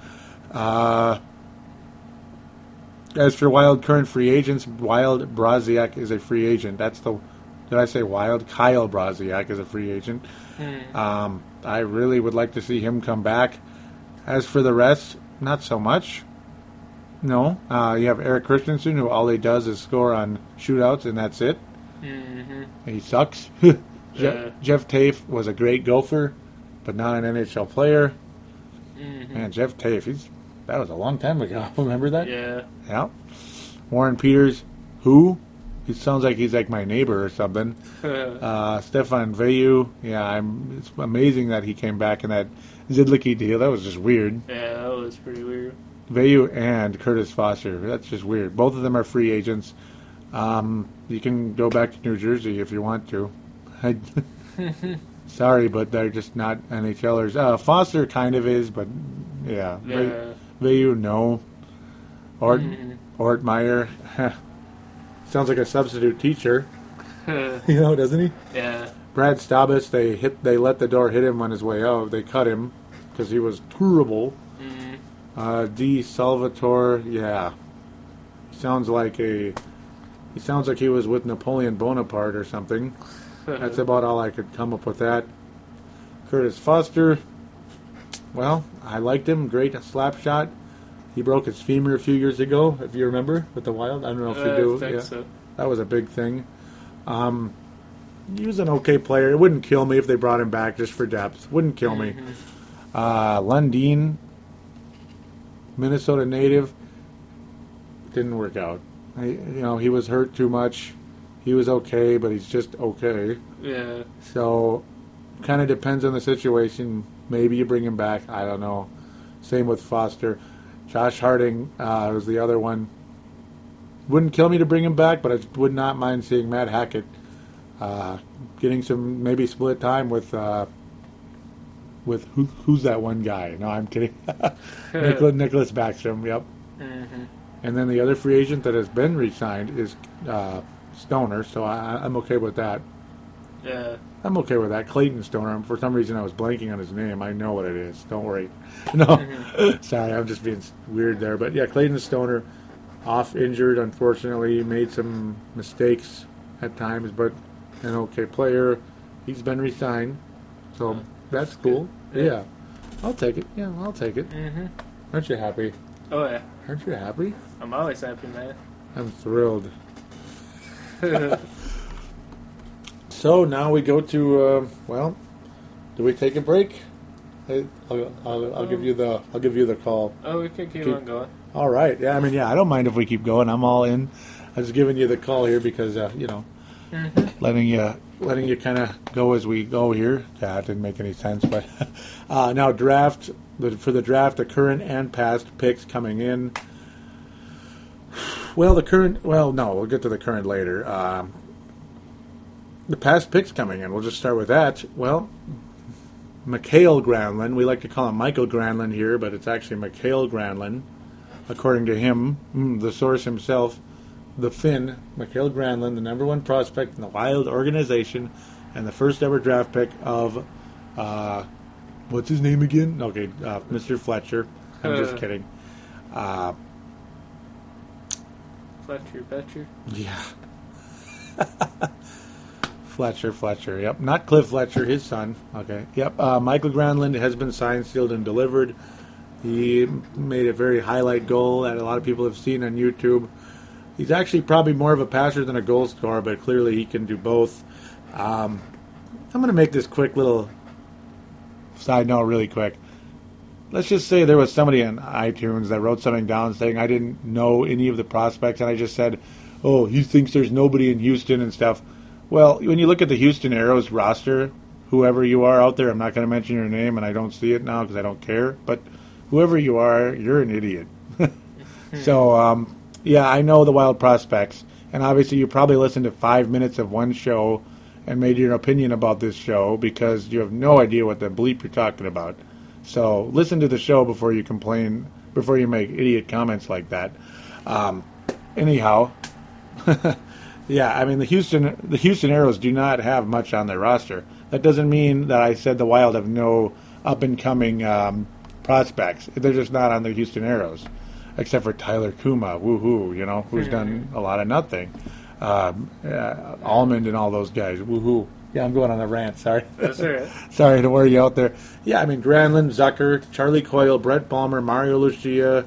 As for Wild current free agents, Wild Broziak is a free agent. Did I say Wild? Kyle Broziak is a free agent. I really would like to see him come back. As for the rest, not so much. No. You have Eric Christensen, who all he does is score on shootouts, and that's it. Mm-hmm. He sucks. Jeff Tafe was a great gopher, but not an NHL player. Mm-hmm. Man, Jeff Tafe, that was a long time ago. Remember that? Yeah. Yeah. Warren Peters, who? He sounds like he's like my neighbor or something. Stefan Veyu, it's amazing that he came back in that Zidlicky deal. That was just weird. Yeah, that was pretty weird. Veyu and Curtis Foster, that's just weird. Both of them are free agents. You can go back to New Jersey if you want to. Sorry, but they're just not NHLers. Foster kind of is, but yeah. Veyu, no. Ortmeyer, sounds like a substitute teacher. Doesn't he? Yeah. Brad Stabis, they let the door hit him on his way out. They cut him because he was terrible. D. Salvatore, yeah. He sounds like he was with Napoleon Bonaparte or something. That's about all I could come up with that. Curtis Foster, well, I liked him. Great slap shot. He broke his femur a few years ago, if you remember, with the Wild. I don't know if you do. I think so. That was a big thing. He was an okay player. It wouldn't kill me if they brought him back just for depth. Wouldn't kill me. Lundin, Minnesota native, didn't work out. He was hurt too much. He was okay, but he's just okay. Yeah. So, kind of depends on the situation. Maybe you bring him back. I don't know. Same with Foster. Josh Harding was the other one. Wouldn't kill me to bring him back, but I would not mind seeing Matt Hackett getting some maybe split time with who's that one guy? No, I'm kidding. Nicholas Backstrom. Yep. Mm-hmm. And then the other free agent that has been re-signed is Stoner, so I'm okay with that. Yeah. I'm okay with that. Clayton Stoner. For some reason, I was blanking on his name. I know what it is. Don't worry. No. Sorry, I'm just being weird there. But, yeah, Clayton Stoner, off injured, unfortunately. Made some mistakes at times, but an okay player. He's been re-signed, so that's cool. Yeah. I'll take it. Yeah, I'll take it. Mm-hmm. Aren't you happy? Oh, yeah. Aren't you happy? I'm always happy, man. I'm thrilled. So now we go to do we take a break? I'll give you the call. Oh, we can keep on going. All right. Yeah, I don't mind if we keep going. I'm all in. I'm just giving you the call here because letting you kind of go as we go here. That didn't make any sense, but now for the draft, the current and past picks coming in. Well, we'll get to the current later. The past picks coming in. We'll just start with that. Well, Mikael Granlund. We like to call him Michael Granlund here, but it's actually Mikael Granlund. According to him, the source himself, the Finn, Mikael Granlund, the number one prospect in the Wild organization, and the first ever draft pick of, what's his name again? Okay, Mr. Fletcher. I'm just kidding. Fletcher, Betcher? Yeah. Fletcher, yep. Not Cliff Fletcher, his son. Okay, yep. Michael Granlund has been signed, sealed, and delivered. He made a very highlight goal that a lot of people have seen on YouTube. He's actually probably more of a passer than a goal scorer, but clearly he can do both. I'm going to make this quick little side note really quick. Let's just say there was somebody on iTunes that wrote something down saying I didn't know any of the prospects, and I just said, oh, he thinks there's nobody in Houston and stuff. Well, when you look at the Houston Aeros roster, whoever you are out there, I'm not going to mention your name, and I don't see it now because I don't care, but whoever you are, you're an idiot. So, yeah, I know the Wild prospects. And obviously you probably listened to 5 minutes of one show and made your opinion about this show because you have no idea what the bleep you're talking about. So listen to the show before you complain, before you make idiot comments like that. Anyhow, yeah, I mean the Houston Aeros do not have much on their roster. That doesn't mean that I said the Wild have no up and coming prospects. They're just not on the Houston Aeros, except for Tyler Kuma, woohoo, who's done a lot of nothing. Almond and all those guys, woohoo. Yeah, I'm going on a rant, sorry. That's all right. Sorry to worry you out there. Yeah, I mean, Granlund, Zucker, Charlie Coyle, Brett Balmer, Mario Lucia.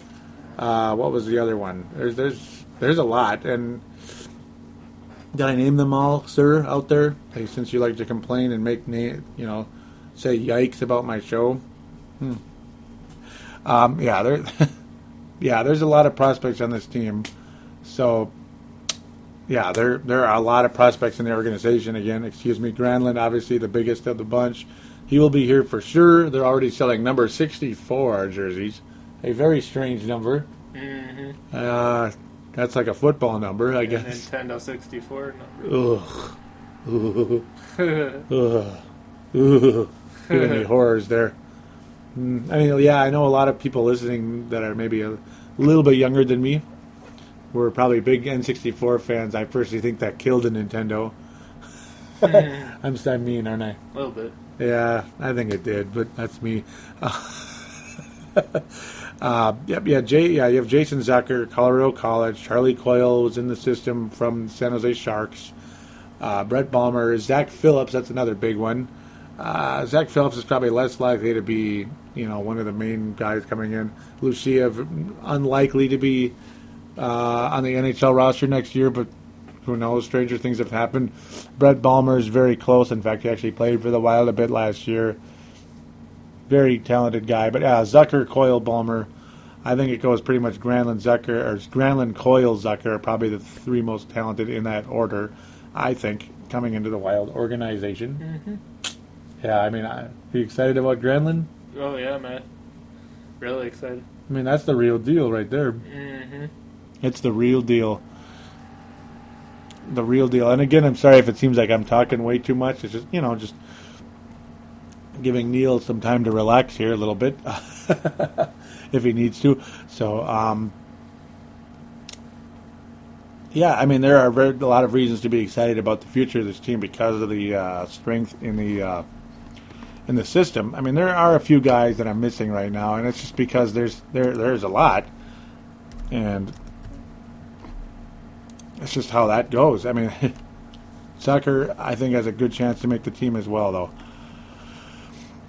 What was the other one? There's a lot. And did I name them all, sir, out there? Hey, since you like to complain and make, say yikes about my show. Yeah, yeah, there's a lot of prospects on this team. So, yeah, there are a lot of prospects in the organization. Again, Granlund, obviously the biggest of the bunch. He will be here for sure. They're already selling number 64 jerseys. A very strange number. Mm-hmm. That's like a football number, I guess. Nintendo 64 number. Ugh. Giving me horrors there. I mean, yeah, I know a lot of people listening that are maybe a little bit younger than me. We're probably big N64 fans. I personally think that killed the Nintendo. I'm mean, aren't I? A little bit. Yeah, I think it did, but that's me. You have Jason Zucker, Colorado College. Charlie Coyle was in the system from San Jose Sharks. Brett Balmer, Zach Phillips, that's another big one. Zach Phillips is probably less likely to be, one of the main guys coming in. Lucia, unlikely to be on the NHL roster next year, but who knows? Stranger things have happened. Brett Balmer is very close. In fact, he actually played for the Wild a bit last year. Very talented guy. But Zucker, Coyle, Balmer. I think it goes pretty much Granlund, Coyle, Zucker are probably the three most talented in that order, I think, coming into the Wild organization. Mm-hmm. Yeah, I mean, are you excited about Granlund? Oh, yeah, man. Really excited. I mean, that's the real deal right there. Mm-hmm. It's the real deal. The real deal. And again, I'm sorry if it seems like I'm talking way too much. It's just, just giving Neil some time to relax here a little bit if he needs to. So, yeah, I mean, there are a lot of reasons to be excited about the future of this team because of the strength in the system. I mean, there are a few guys that I'm missing right now, and it's just because there's a lot, and it's just how that goes. I mean, Zucker, I think, has a good chance to make the team as well, though.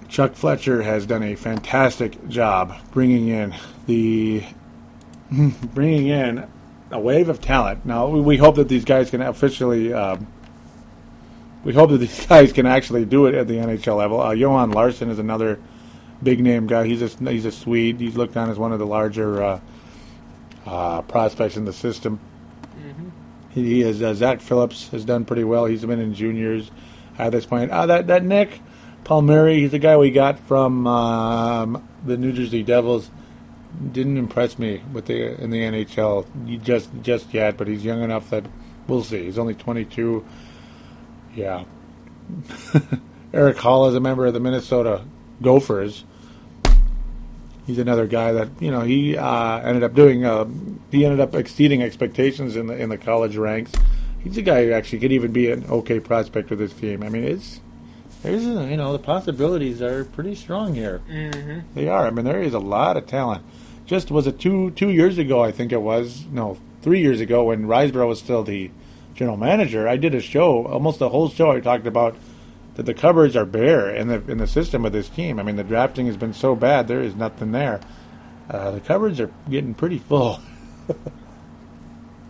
Chuck Fletcher has done a fantastic job bringing in a wave of talent. Now, we hope that these guys can officially. We hope that these guys can actually do it at the NHL level. Johan Larsson is another big name guy. He's a Swede. He's looked on as one of the larger prospects in the system. Mm-hmm. He is Zach Phillips has done pretty well. He's been in juniors at this point. That Nick Palmieri, he's the guy we got from the New Jersey Devils. Didn't impress me in the NHL just yet, but he's young enough that we'll see. He's only 22. Yeah. Eric Hall is a member of the Minnesota Gophers. He's another guy that he ended up exceeding expectations in the college ranks. He's a guy who actually could even be an okay prospect with this team. I mean, the possibilities are pretty strong here. Mm-hmm. They are. I mean, there is a lot of talent. Just was it 2 years ago? I think it was 3 years ago when Riseborough was still the general manager. I did a show, almost the whole show. I talked about that the cupboards are bare in the system of this team. I mean, the drafting has been so bad, there is nothing there. The cupboards are getting pretty full.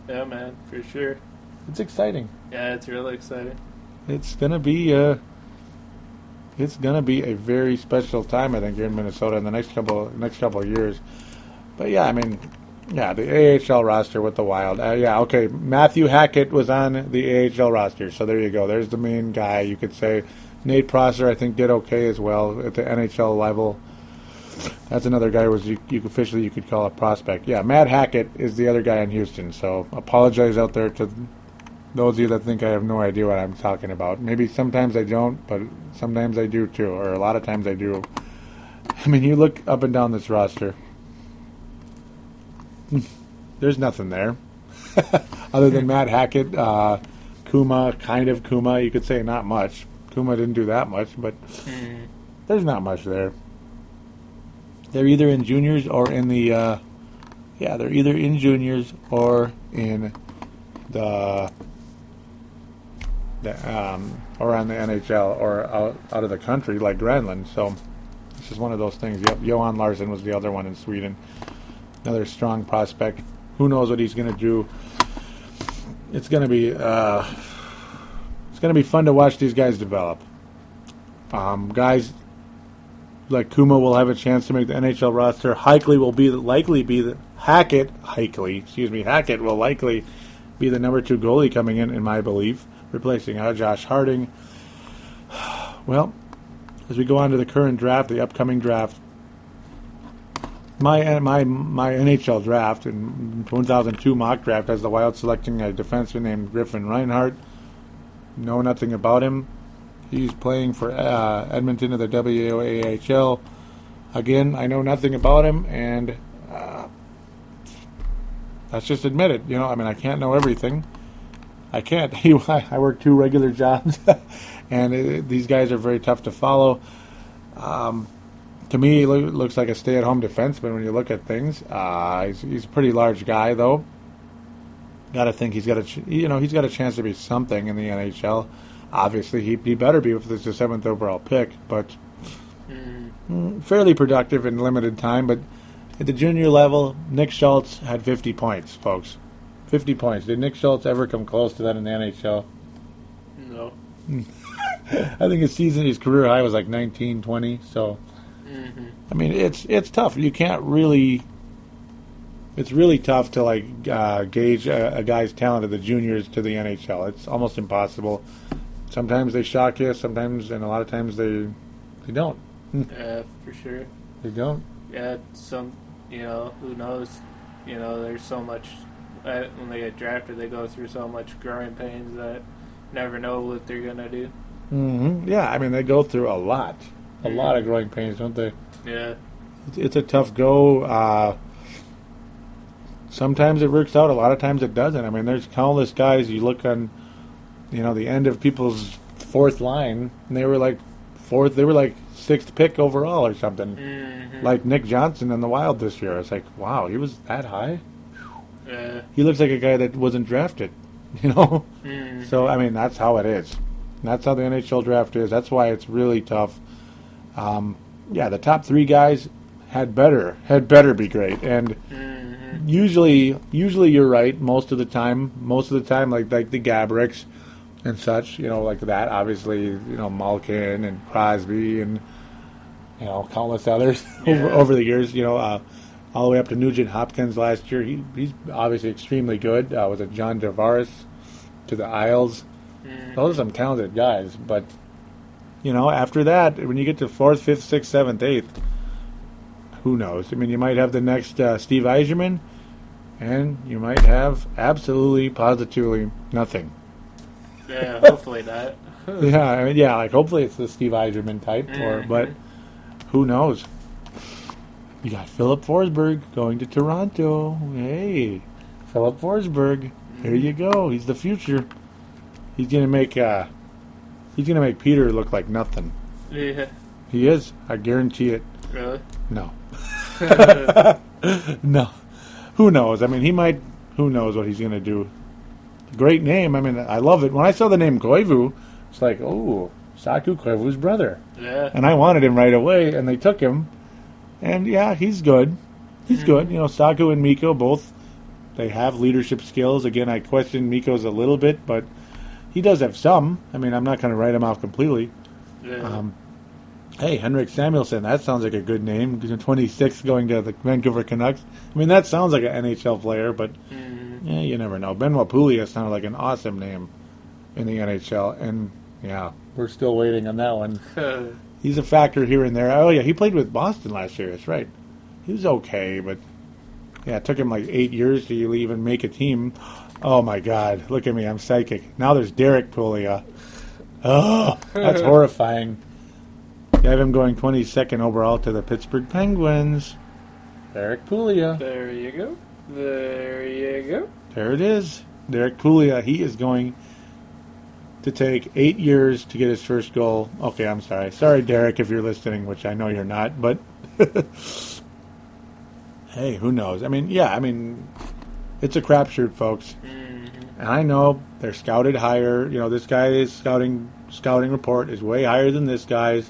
Yeah, man, for sure. It's exciting. Yeah, it's really exciting. It's gonna be a very special time, I think, here in Minnesota in the next couple of years. But yeah, I mean, yeah, the AHL roster with the Wild. Okay. Matthew Hackett was on the AHL roster, so there you go. There's the main guy, you could say. Nate Prosser, I think, did okay as well at the NHL level. That's another guy who you could call a prospect. Yeah, Matt Hackett is the other guy in Houston. So apologize out there to those of you that think I have no idea what I'm talking about. Maybe sometimes I don't, but sometimes I do too, or a lot of times I do. I mean, you look up and down this roster. There's nothing there. Other than Matt Hackett, Kuma, you could say not much. Kuma didn't do that much, but there's not much there. They're either in juniors or in the, they're either in juniors or in the or on the NHL or out of the country like Granlund. So this is one of those things. Yep, Johan Larsson was the other one in Sweden. Another strong prospect. Who knows what he's going to do? It's going to be fun to watch these guys develop. Guys like Kuma will have a chance to make the NHL roster. Hackett will likely be the number 2 goalie coming in my belief, replacing Josh Harding. Well, as we go on to the current draft, the upcoming draft, my NHL draft in 2002 mock draft has the Wild selecting a defenseman named Griffin Reinhart. Know nothing about him. He's playing for Edmonton of the WAHL. Again, I know nothing about him, and let's just admit it. I can't know everything. I can't. I work 2 regular jobs, and these guys are very tough to follow. To me, he looks like a stay-at-home defenseman when you look at things. He's a pretty large guy, though. Got to think he's got a chance to be something in the NHL. Obviously, he better be if it's the 7th overall pick, but fairly productive in limited time. But at the junior level, Nick Schultz had 50 points, folks. 50 points. Did Nick Schultz ever come close to that in the NHL? No. I think his career high was like 19, 20. So, I mean, it's tough. You can't really. It's really tough to gauge a guy's talent at the juniors to the NHL. It's almost impossible. Sometimes they shock you. Sometimes, and a lot of times they don't. Yeah, for sure. They don't. Yeah, who knows? There's so much. When they get drafted, they go through so much growing pains that never know what they're gonna do. Mm-hmm. Yeah, I mean they go through a lot of growing pains, don't they? Yeah. It's a tough go. Sometimes it works out. A lot of times it doesn't. I mean, there's countless guys. You look on, the end of people's 4th line, and they were like 4th. They were like 6th pick overall or something. Mm-hmm. Like Nick Johnson in the Wild this year. It's like, wow, he was that high. Yeah. He looks like a guy that wasn't drafted. Mm-hmm. So I mean, that's how it is. That's how the NHL draft is. That's why it's really tough. The top 3 guys had better be great, and usually you're right most of the time. Like the Gabricks and such, like that. Obviously, Malkin and Crosby and countless others over the years. All the way up to Nugent Hopkins last year. He's obviously extremely good. Was it John Tavares to the Isles? Those are some talented guys, but after that, when you get to 4th, 5th, 6th, 7th, 8th, who knows? I mean, you might have the next Steve Yzerman, and you might have absolutely, positively nothing. Yeah, hopefully not. Hopefully it's the Steve Yzerman type, but who knows? You got Philip Forsberg going to Toronto. Hey, Philip Forsberg, here you go. He's the future. He's gonna make Peter look like nothing. Yeah. He is. I guarantee it. Really? No. No. Who knows? I mean, he might. Who knows what he's gonna do? Great name. I mean, I love it. When I saw the name Koivu, it's like, oh, Saku Koivu's brother. Yeah. And I wanted him right away, and they took him. And yeah, he's good. He's good. Saku and Mikko both. They have leadership skills. Again, I question Mikko's a little bit, but he does have some. I mean, I'm not going to write him off completely. Yeah. Hey, Henrik Samuelsson, that sounds like a good name. 26 going to the Vancouver Canucks. I mean, that sounds like an NHL player, but you never know. Benoit Pouliot sounded like an awesome name in the NHL, and yeah, we're still waiting on that one. he's a factor here and there. Oh, yeah, he played with Boston last year. That's right. He was okay, but yeah, it took him like 8 years to even make a team. Oh, my God. Look at me. I'm psychic. Now there's Derek Pouliot. Oh, that's horrifying. You have him going 22nd overall to the Pittsburgh Penguins. Derek Pouliot. There you go. There you go. There it is. Derek Pouliot. He is going to take 8 years to get his first goal. Okay, I'm sorry. Sorry, Derek, if you're listening, which I know you're not, but hey, who knows? I mean, it's a crapshoot, folks. Mm-hmm. And I know they're scouted higher. You know, this guy's scouting report is way higher than this guy's.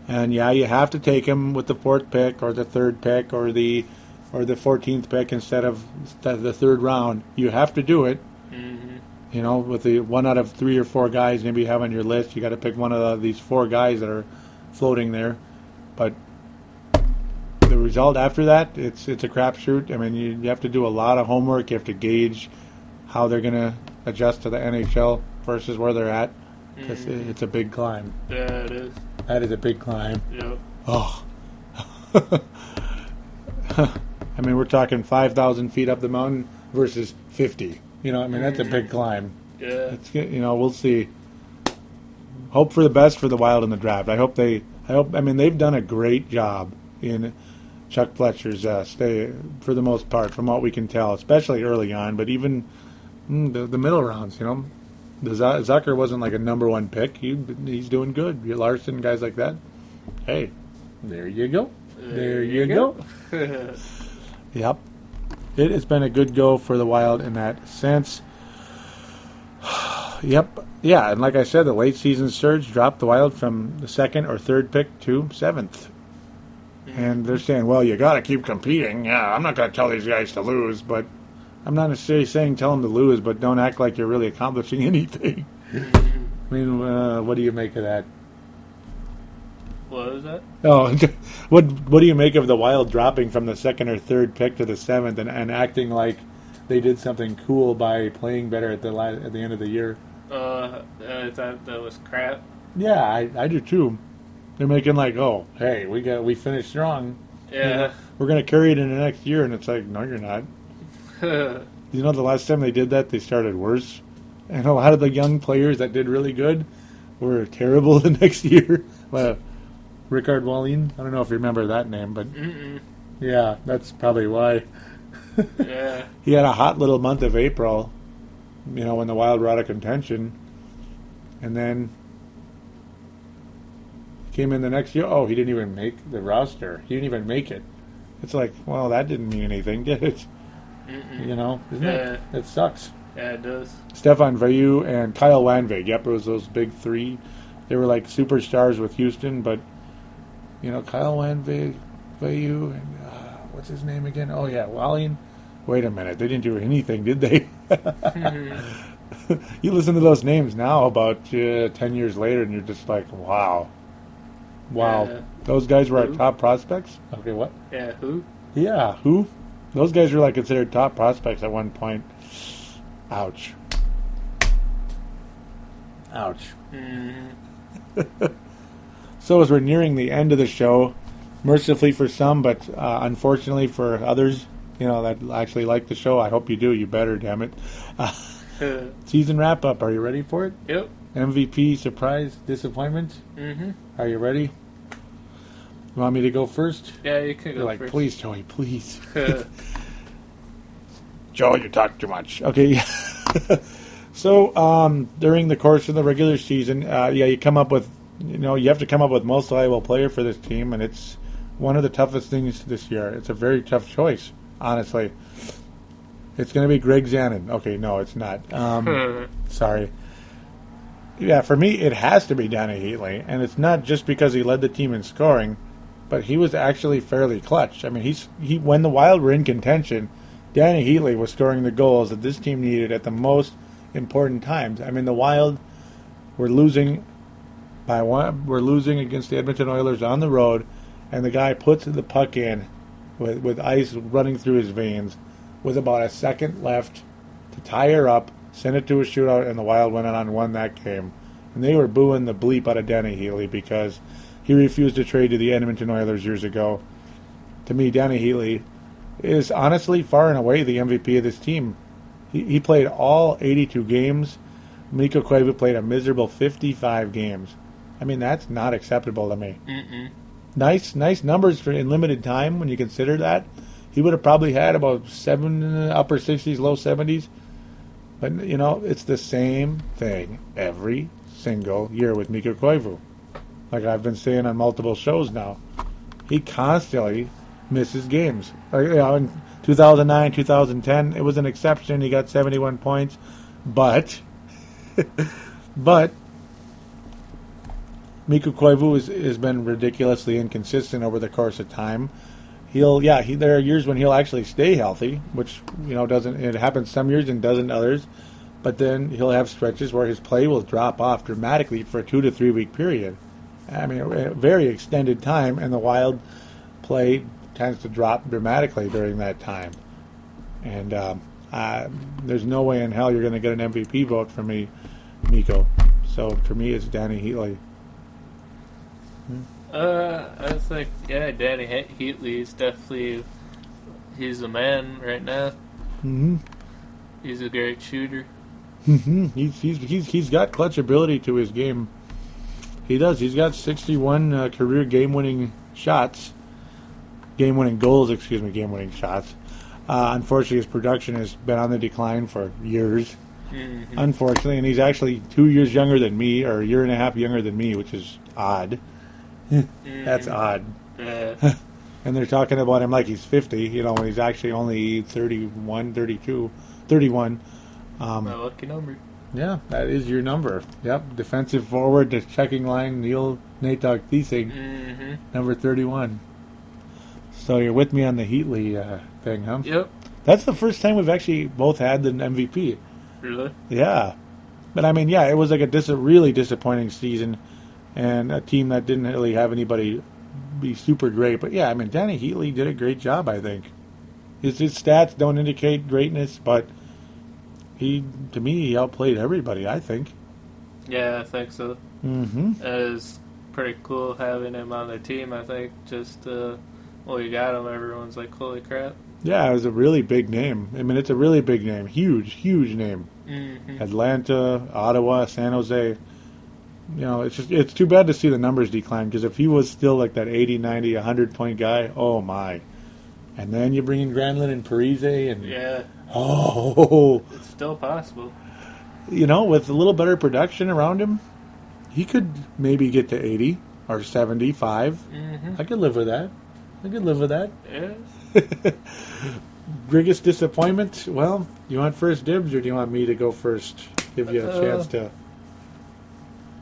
And yeah, you have to take him with the 4th pick or the 3rd pick or the 14th pick instead of the 3rd round. You have to do it. Mm-hmm. You know, with the 1 out of 3 or 4 guys maybe you have on your list, you got to pick one of these 4 guys that are floating there. But the result after that, it's a crapshoot. I mean, you have to do a lot of homework. You have to gauge how they're going to adjust to the NHL versus where they're at. Because it's a big climb. Yeah, it is. That is a big climb. Yep. Oh. I mean, we're talking 5,000 feet up the mountain versus 50. You know, I mean, that's a big climb. Yeah. We'll see. Hope for the best for the Wild in the draft. I mean, they've done a great job in Chuck Fletcher's stay, for the most part, from what we can tell, especially early on, but even the middle rounds, you know. The Zucker wasn't like a number 1 pick. He's doing good. Larson, guys like that. Hey, there you go. There you go. Yep. It has been a good go for the Wild in that sense. Yep. Yeah, and like I said, the late season surge dropped the Wild from the 2nd or 3rd pick to 7th. And they're saying, well, you got to keep competing. Yeah, I'm not going to tell these guys to lose, but I'm not necessarily saying tell them to lose, but don't act like you're really accomplishing anything. I mean, what do you make of that? What was that? Oh, what do you make of the Wild dropping from the 2nd or 3rd pick to the 7th and acting like they did something cool by playing better at the end of the year? I thought that was crap. Yeah, I do too. They're making like, oh, hey, we finished strong. Yeah. You know, we're gonna carry it in the next year, and it's like, no, you're not. You know, the last time they did that, they started worse. And a lot of the young players that did really good were terrible the next year. Ricard Wallin, I don't know if you remember that name, but yeah, that's probably why. Yeah. He had a hot little month of April, you know, when the Wild were out of contention. And then came in the next year. Oh, he didn't even make the roster. He didn't even make it. It's like, well, that didn't mean anything, did it? You know, isn't it? It sucks. Yeah, it does. Stefan Veilleux and Kyle Wanvig. Yep, it was those big 3. They were like superstars with Houston, but, you know, Kyle Wanvig, Veilleux, and what's his name again? Oh, yeah, Wallin. Wait a minute. They didn't do anything, did they? You listen to those names now about 10 years later, and you're just like, wow. Wow. Those guys were our top prospects? Okay, what? Yeah, who? Yeah, who? Those guys were like considered top prospects at one point. Ouch. Ouch. So as we're nearing the end of the show, mercifully for some, but unfortunately for others, you know, that actually like the show, I hope you do. You better, damn it. Season wrap-up. Are you ready for it? Yep. MVP, surprise, disappointment? Mm-hmm. Are you ready? You want me to go first? Yeah, you can go first. Please, Joey, please. Joe, you talk too much. Okay. So, during the course of the regular season, you come up with, you have to come up with most valuable player for this team, and it's one of the toughest things this year. It's a very tough choice, honestly. It's going to be Greg Zanin. Okay, no, it's not. Sorry. Yeah, for me, it has to be Danny Heatley, and it's not just because he led the team in scoring, but he was actually fairly clutch. I mean, when the Wild were in contention, Danny Heatley was scoring the goals that this team needed at the most important times. I mean, the Wild were losing by one. We're losing against the Edmonton Oilers on the road, and the guy puts the puck in with ice running through his veins, with about a second left to tie her up, send it to a shootout, and the Wild went on and won that game. And they were booing the bleep out of Danny Heatley because he refused to trade to the Edmonton Oilers years ago. To me, Danny Heatley is honestly far and away the MVP of this team. He played all 82 games. Mikko Koivu played a miserable 55 games. I mean, that's not acceptable to me. Nice numbers in limited time when you consider that. He would have probably had about upper 60s, low 70s. But, it's the same thing every single year with Mikko Koivu. Like I've been saying on multiple shows now. He constantly misses games. In 2009, 2010, it was an exception. He got 71 points. But Mikko Koivu has been ridiculously inconsistent over the course of time. There are years when he'll actually stay healthy, which it happens some years and doesn't others. But then he'll have stretches where his play will drop off dramatically for a 2 to 3 week period. I mean, a very extended time, and the Wild play tends to drop dramatically during that time. And there's no way in hell you're going to get an MVP vote from me, Mikko. So for me, it's Danny Heatley. I think, Danny Heatley is definitely, he's a man right now. Mm-hmm. He's a great shooter. Mm-hmm. He's got clutch ability to his game. He does. He's got 61 career game-winning shots. Game-winning shots. Unfortunately, his production has been on the decline for years. Mm-hmm. Unfortunately, and he's actually 2 years younger than me, or a year and a half younger than me, which is odd. That's odd. Yeah. And they're talking about him like he's 50, when he's actually only 31. My lucky number. Yeah, that is your number. Yep, defensive forward, the checking line, Neil Natedogg Thiesing, number 31. So you're with me on the Heatley thing, huh? Yep. That's the first time we've actually both had the MVP. Really? Yeah. But I mean, it was like a really disappointing season. And a team that didn't really have anybody be super great. But, Danny Heatley did a great job, I think. His stats don't indicate greatness, but he outplayed everybody, I think. Yeah, I think so. Mm-hmm. It was pretty cool having him on the team, I think. Just, we got him, everyone's like, holy crap. Yeah, it was a really big name. I mean, it's a really big name. Huge, huge name. Mm-hmm. Atlanta, Ottawa, San Jose. It's too bad to see the numbers decline, because if he was still like that 80, 90, 100-point guy, oh my. And then you bring in Granlund and Parise, and it's still possible. With a little better production around him, he could maybe get to 80 or 75. Mm-hmm. I could live with that. Yeah. Biggest disappointment? Well, you want first dibs, or do you want me to go first? Give you a chance to.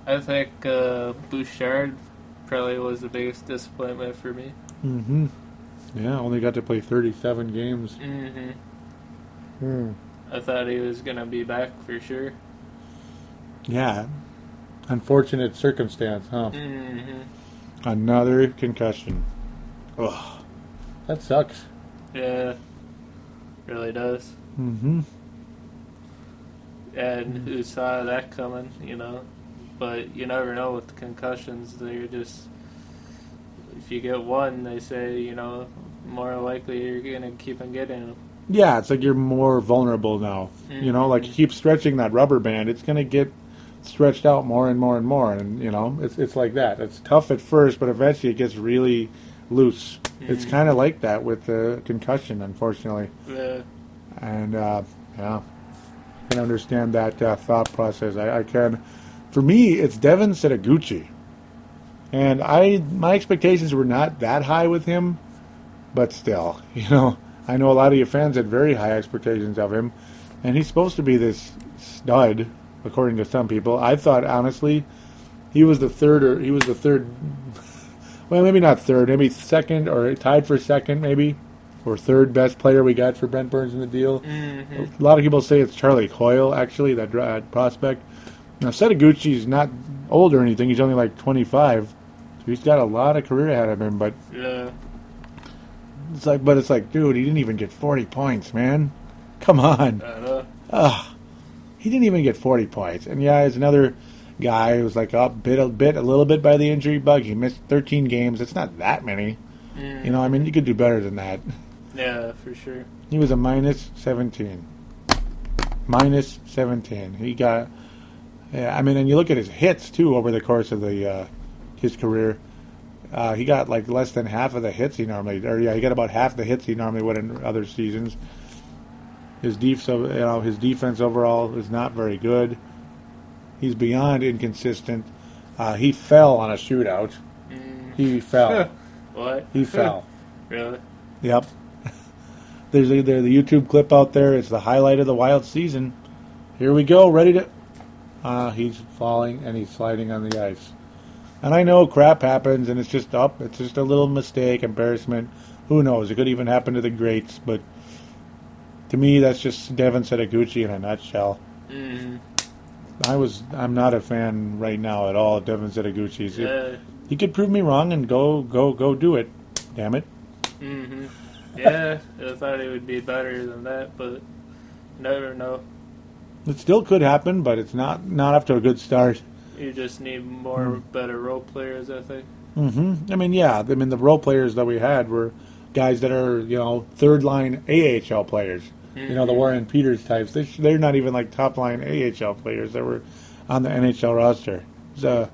I think Bouchard probably was the biggest disappointment for me. Mm-hmm. Yeah, only got to play 37 games. Mm-hmm. I thought he was going to be back for sure. Yeah. Unfortunate circumstance, huh? Mm-hmm. Another concussion. Ugh. That sucks. Yeah. Really does. Mm-hmm. And who saw that coming, But you never know with the concussions. They're just, if you get one, they say, more likely you're going to keep on getting them. Yeah, it's like you're more vulnerable now. Mm-hmm. Like you keep stretching that rubber band, it's going to get stretched out more and more and more. And, it's like that. It's tough at first, but eventually it gets really loose. Mm-hmm. It's kind of like that with the concussion, unfortunately. Yeah. And, I can understand that thought process. I can. For me, it's Devin Setaguchi. And my expectations were not that high with him, but still, I know a lot of your fans had very high expectations of him, and he's supposed to be this stud, according to some people. I thought, honestly, he was the third, well, maybe not third, maybe second, or tied for second, maybe, or third best player we got for Brent Burns in the deal. Mm-hmm. A lot of people say it's Charlie Coyle, actually, that prospect. Now, Setaguchi's not old or anything. He's only like 25. So he's got a lot of career ahead of him, but yeah. It's like, dude, he didn't even get 40 points, man. Come on. I know. He didn't even get 40 points. And yeah, it's another guy who was like a little bit by the injury bug. He missed 13 games. It's not that many. You know, I mean, you could do better than that. Yeah, for sure. He was a minus 17. Minus 17. He got, yeah, I mean, and you look at his hits, too, over the course of his career. He got like less than half of the hits he normally, he got about half the hits he normally would in other seasons. His defense overall is not very good. He's beyond inconsistent. He fell on a shootout. He fell. What? He fell. Really? Yep. There's the YouTube clip out there. It's the highlight of the Wild season. Here we go. Ready to... he's falling and he's sliding on the ice. And I know crap happens and it's just up. It's just a little mistake, embarrassment. Who knows? It could even happen to the greats. But to me, that's just Devin Setaguchi in a nutshell. I'm not a fan right now at all of Devin Setaguchi's. Yeah. He could prove me wrong and go do it. Damn it. Yeah, I thought it would be better than that, but never know. It still could happen, but it's not off to a good start. You just need more better role players, I think. I mean, yeah. I mean, the role players that we had were guys that are, third-line AHL players. The Warren Peters types. They're not even like top-line AHL players that were on the NHL roster. It was a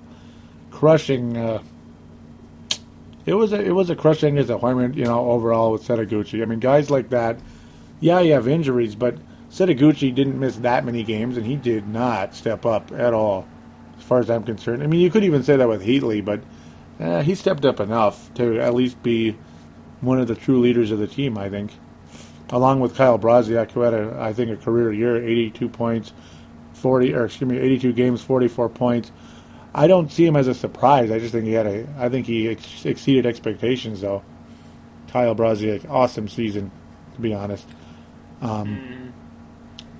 crushing... It was a crushing disappointment, overall with Setaguchi. I mean, guys like that, yeah, you have injuries, but Setaguchi didn't miss that many games, and he did not step up at all, as far as I'm concerned. I mean, you could even say that with Heatley, but he stepped up enough to at least be one of the true leaders of the team, I think. Along with Kyle Brodziak, who had, I think, a career year, 82 points, 82 games, 44 points. I don't see him as a surprise. I just think he exceeded expectations, though. Kyle Brodziak, awesome season, to be honest.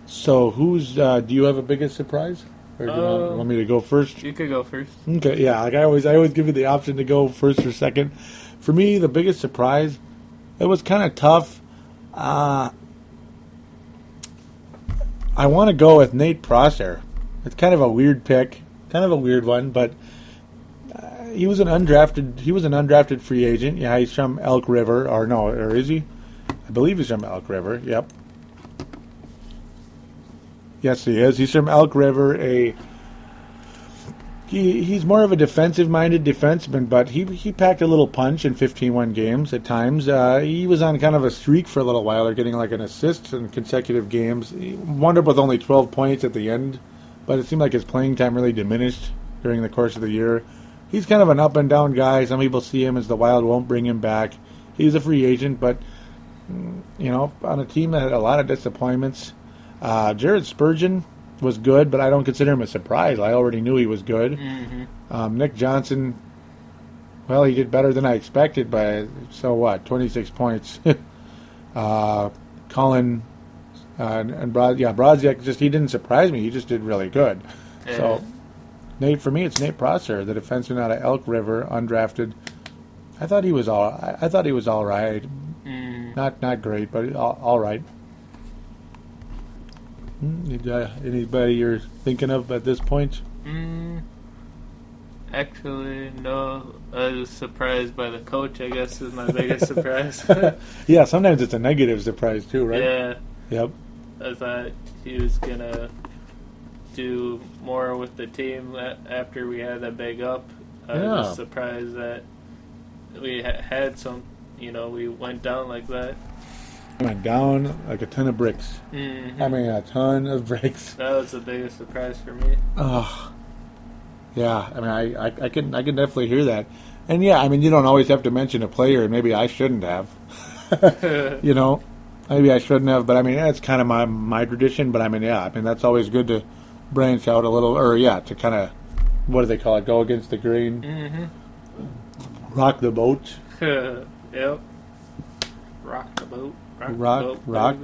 So, do you have a biggest surprise? Or do you want me to go first? You could go first. Okay, yeah. Like I always give you the option to go first or second. For me, the biggest surprise, it was kind of tough. I want to go with Nate Prosser. It's kind of a weird pick. Kind of a weird one, but he was an undrafted free agent. Yeah, he's from Elk River, or is he? I believe he's from Elk River. Yep. Yes, he is. He's from Elk River. He's more of a defensive-minded defenseman, but he packed a little punch in 15-1 games at times. He was on kind of a streak for a little while, or getting like an assist in consecutive games. He wound up with only 12 points at the end. But it seemed like his playing time really diminished during the course of the year. He's kind of an up-and-down guy. Some people see him as the Wild won't bring him back. He's a free agent, but, on a team that had a lot of disappointments. Jared Spurgeon was good, but I don't consider him a surprise. I already knew he was good. Nick Johnson, well, he did better than I expected by, 26 points. Colin... Brodziak, he didn't surprise me. He just did really good. Yeah. So, for me, it's Nate Prosser, the defenseman out of Elk River, undrafted. I thought he was all right. Not great, but all right. Anybody you're thinking of at this point? Actually, no. I was surprised by the coach, I guess, is my biggest surprise. Yeah, sometimes it's a negative surprise, too, right? Yeah. Yep. I thought he was going to do more with the team after we had that big up. I was just surprised that we had some, we went down like that. Went down like a ton of bricks. I mean, a ton of bricks. That was the biggest surprise for me. Oh, yeah. I mean, I can definitely hear that. And yeah, I mean, you don't always have to mention a player, and maybe I shouldn't have. Maybe I shouldn't have, but I mean, that's kind of my tradition. But I mean, that's always good to branch out a little, to kind of, what do they call it? Go against the grain. Rock the boat. Yep. Rock the boat. Rock.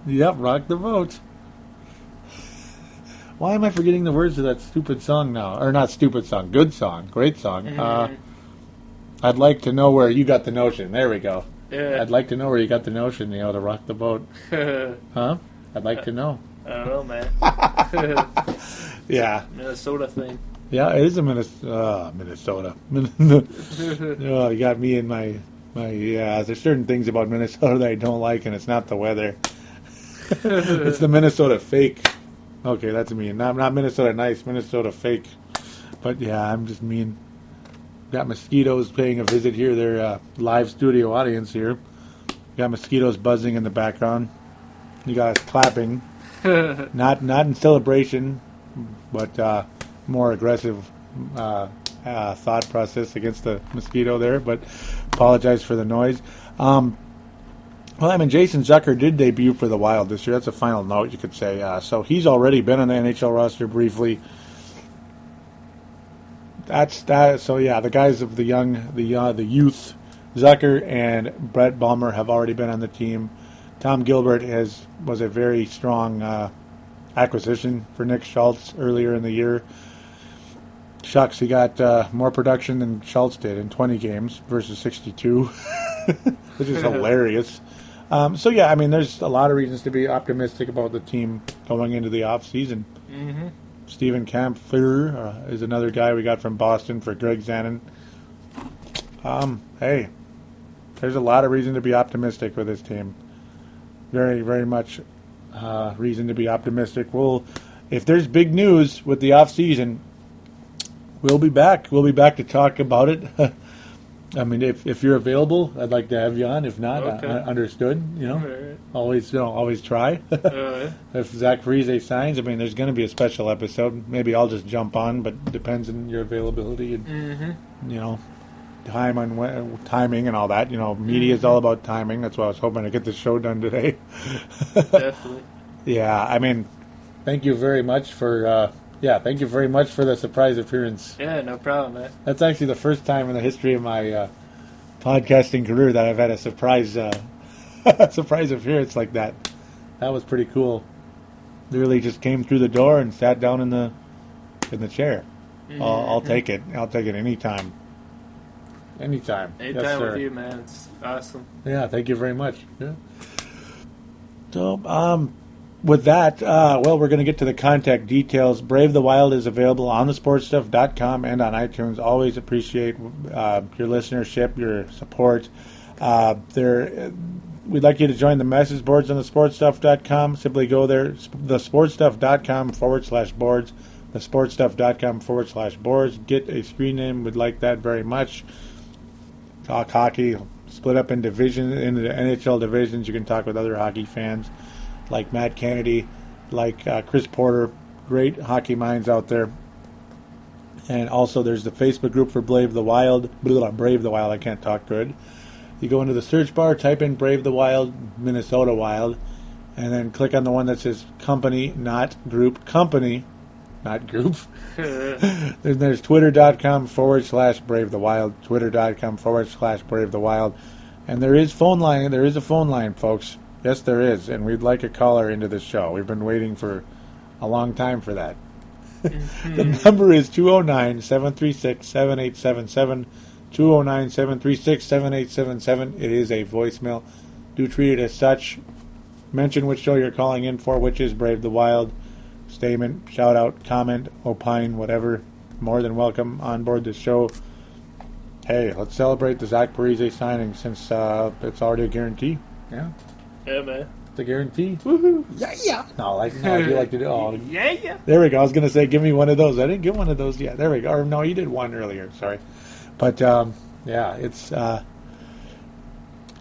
Yep, rock the boat. Why am I forgetting the words of that stupid song now? Or not stupid song, good song, great song. I'd like to know where you got the notion. There we go. Yeah. I'd like to know where you got the notion, to rock the boat. Huh? I'd like to know. I don't know, man. Yeah. Minnesota thing. Yeah, it is a Minnesota. Oh, you got me in my yeah. There's certain things about Minnesota that I don't like, and it's not the weather. It's the Minnesota fake. Okay, that's mean. Not Minnesota nice, Minnesota fake. But yeah, I'm just mean. Got mosquitoes paying a visit here. They're live studio audience here. Got mosquitoes buzzing in the background. You got us clapping. Not in celebration, but more aggressive thought process against the mosquito there. But apologize for the noise. Well, I mean, Jason Zucker did debut for the Wild this year. That's a final note, you could say. So he's already been on the NHL roster briefly. That's that. So yeah, the guys of the youth, Zucker and Brett Bulmer have already been on the team. Tom Gilbert was a very strong acquisition for Nick Schultz earlier in the year. Shucks, he got more production than Schultz did in 20 games versus 62, which is hilarious. So yeah, I mean, there's a lot of reasons to be optimistic about the team going into the off season. Mm-hmm. Steven Kampfer is another guy we got from Boston for Greg Zanin. Hey, there's a lot of reason to be optimistic with this team. Very, very much reason to be optimistic. If there's big news with the off season, we'll be back. We'll be back to talk about it. I mean, if you're available, I'd like to have you on. If not, okay. Understood. Right. Always try. If Zach Parise signs, I mean, there's going to be a special episode. Maybe I'll just jump on, but depends on your availability and timing and all that. Media is all about timing. That's why I was hoping to get the show done today. Definitely. Yeah, I mean, thank you very much for. Thank you very much for the surprise appearance. Yeah, no problem, man. That's actually the first time in the history of my podcasting career that I've had a surprise appearance like that. That was pretty cool. Literally just came through the door and sat down in the chair. Mm-hmm. I'll take it. I'll take it anytime. Anytime. Anytime with you, man. It's awesome. Yeah, thank you very much. Yeah. So, with that, we're going to get to the contact details. Brave the Wild is available on thesportstuff.com and on iTunes. Always appreciate your listenership, your support. We'd like you to join the message boards on thesportstuff.com. Simply go there, thesportstuff.com/boards, thesportstuff.com/boards. Get a screen name. We'd like that very much. Talk hockey, split up in the NHL divisions. You can talk with other hockey fans, like Matt Kennedy, like Chris Porter, great hockey minds out there. And also there's the Facebook group for Brave the Wild. I can't talk good. You go into the search bar, type in Brave the Wild, Minnesota Wild, and then click on the one that says company, not group. Company, not group. There's twitter.com/Brave the Wild, twitter.com/Brave the Wild. And there is a phone line, folks. Yes, there is, and we'd like a caller into the show. We've been waiting for a long time for that. The number is 209-736-7877, 209-736-7877. It is a voicemail. Do treat it as such. Mention which show you're calling in for, which is Brave the Wild. Statement, shout out, comment, opine, whatever. More than welcome on board the show. Hey, let's celebrate the Zach Parise signing since it's already a guarantee. Yeah. Yeah, man. It's a guarantee. Woohoo! Yeah. No, I do like to do. Oh, yeah. There we go. I was gonna say, give me one of those. I didn't get one of those yet. There we go. Or no, you did one earlier. Sorry, but it's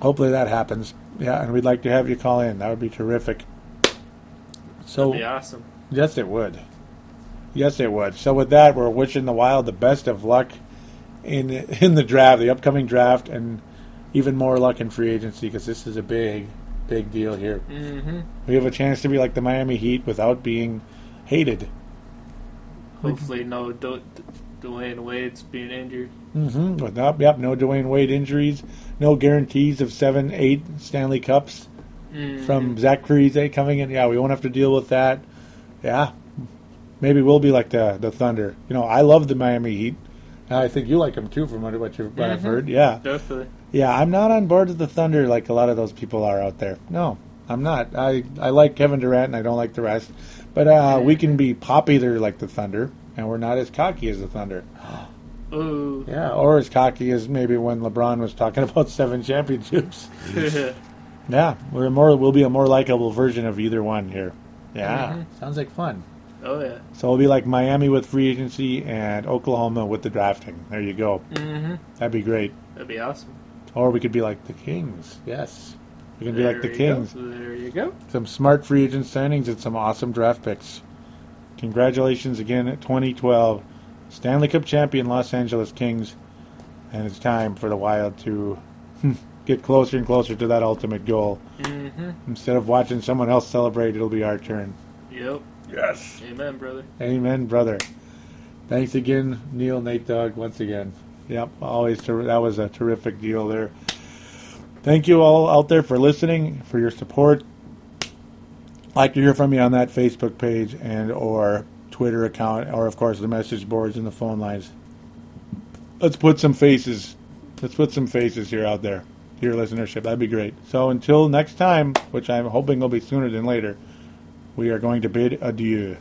hopefully that happens. Yeah, and we'd like to have you call in. That would be terrific. So that'd be awesome. Yes, it would. Yes, it would. So with that, we're wishing the Wild the best of luck in the draft, the upcoming draft, and even more luck in free agency, because this is a big deal here. Mm-hmm. We have a chance to be like the Miami Heat without being hated. Hopefully no Dwayne Wade's being injured. Mm-hmm. No Dwayne Wade injuries. No guarantees of 7-8 Stanley Cups from Zach Parise coming in. Yeah, we won't have to deal with that. Yeah. Maybe we'll be like the Thunder. I love the Miami Heat. I think you like them too, from what I've heard. Yeah, definitely. Yeah, I'm not on board with the Thunder like a lot of those people are out there. No, I'm not. I like Kevin Durant and I don't like the rest. But we can be popular like the Thunder. and we're not as cocky as the Thunder. Ooh. Yeah, or as cocky as maybe when LeBron was talking about 7 championships. Yeah, we'll be a more likable version of either one here. Yeah, sounds like fun. Oh, yeah. So we'll be like Miami with free agency and Oklahoma with the drafting. There you go. That'd be great. That'd be awesome. Or we could be like the Kings. Yes. We can be like the Kings. There you go. Some smart free agent signings and some awesome draft picks. Congratulations again at 2012. Stanley Cup champion Los Angeles Kings. And it's time for the Wild to get closer and closer to that ultimate goal. Instead of watching someone else celebrate, it'll be our turn. Yep. Yes. Amen, brother. Amen, brother. Thanks again, Neil Natedogg, once again. Yep, always. That was a terrific deal there. Thank you all out there for listening, for your support. I'd like to hear from you on that Facebook page and or Twitter account, or of course the message boards and the phone lines. Let's put some faces. Let's put some faces here out there to your listenership. That'd be great. So until next time, which I'm hoping will be sooner than later, we are going to bid adieu.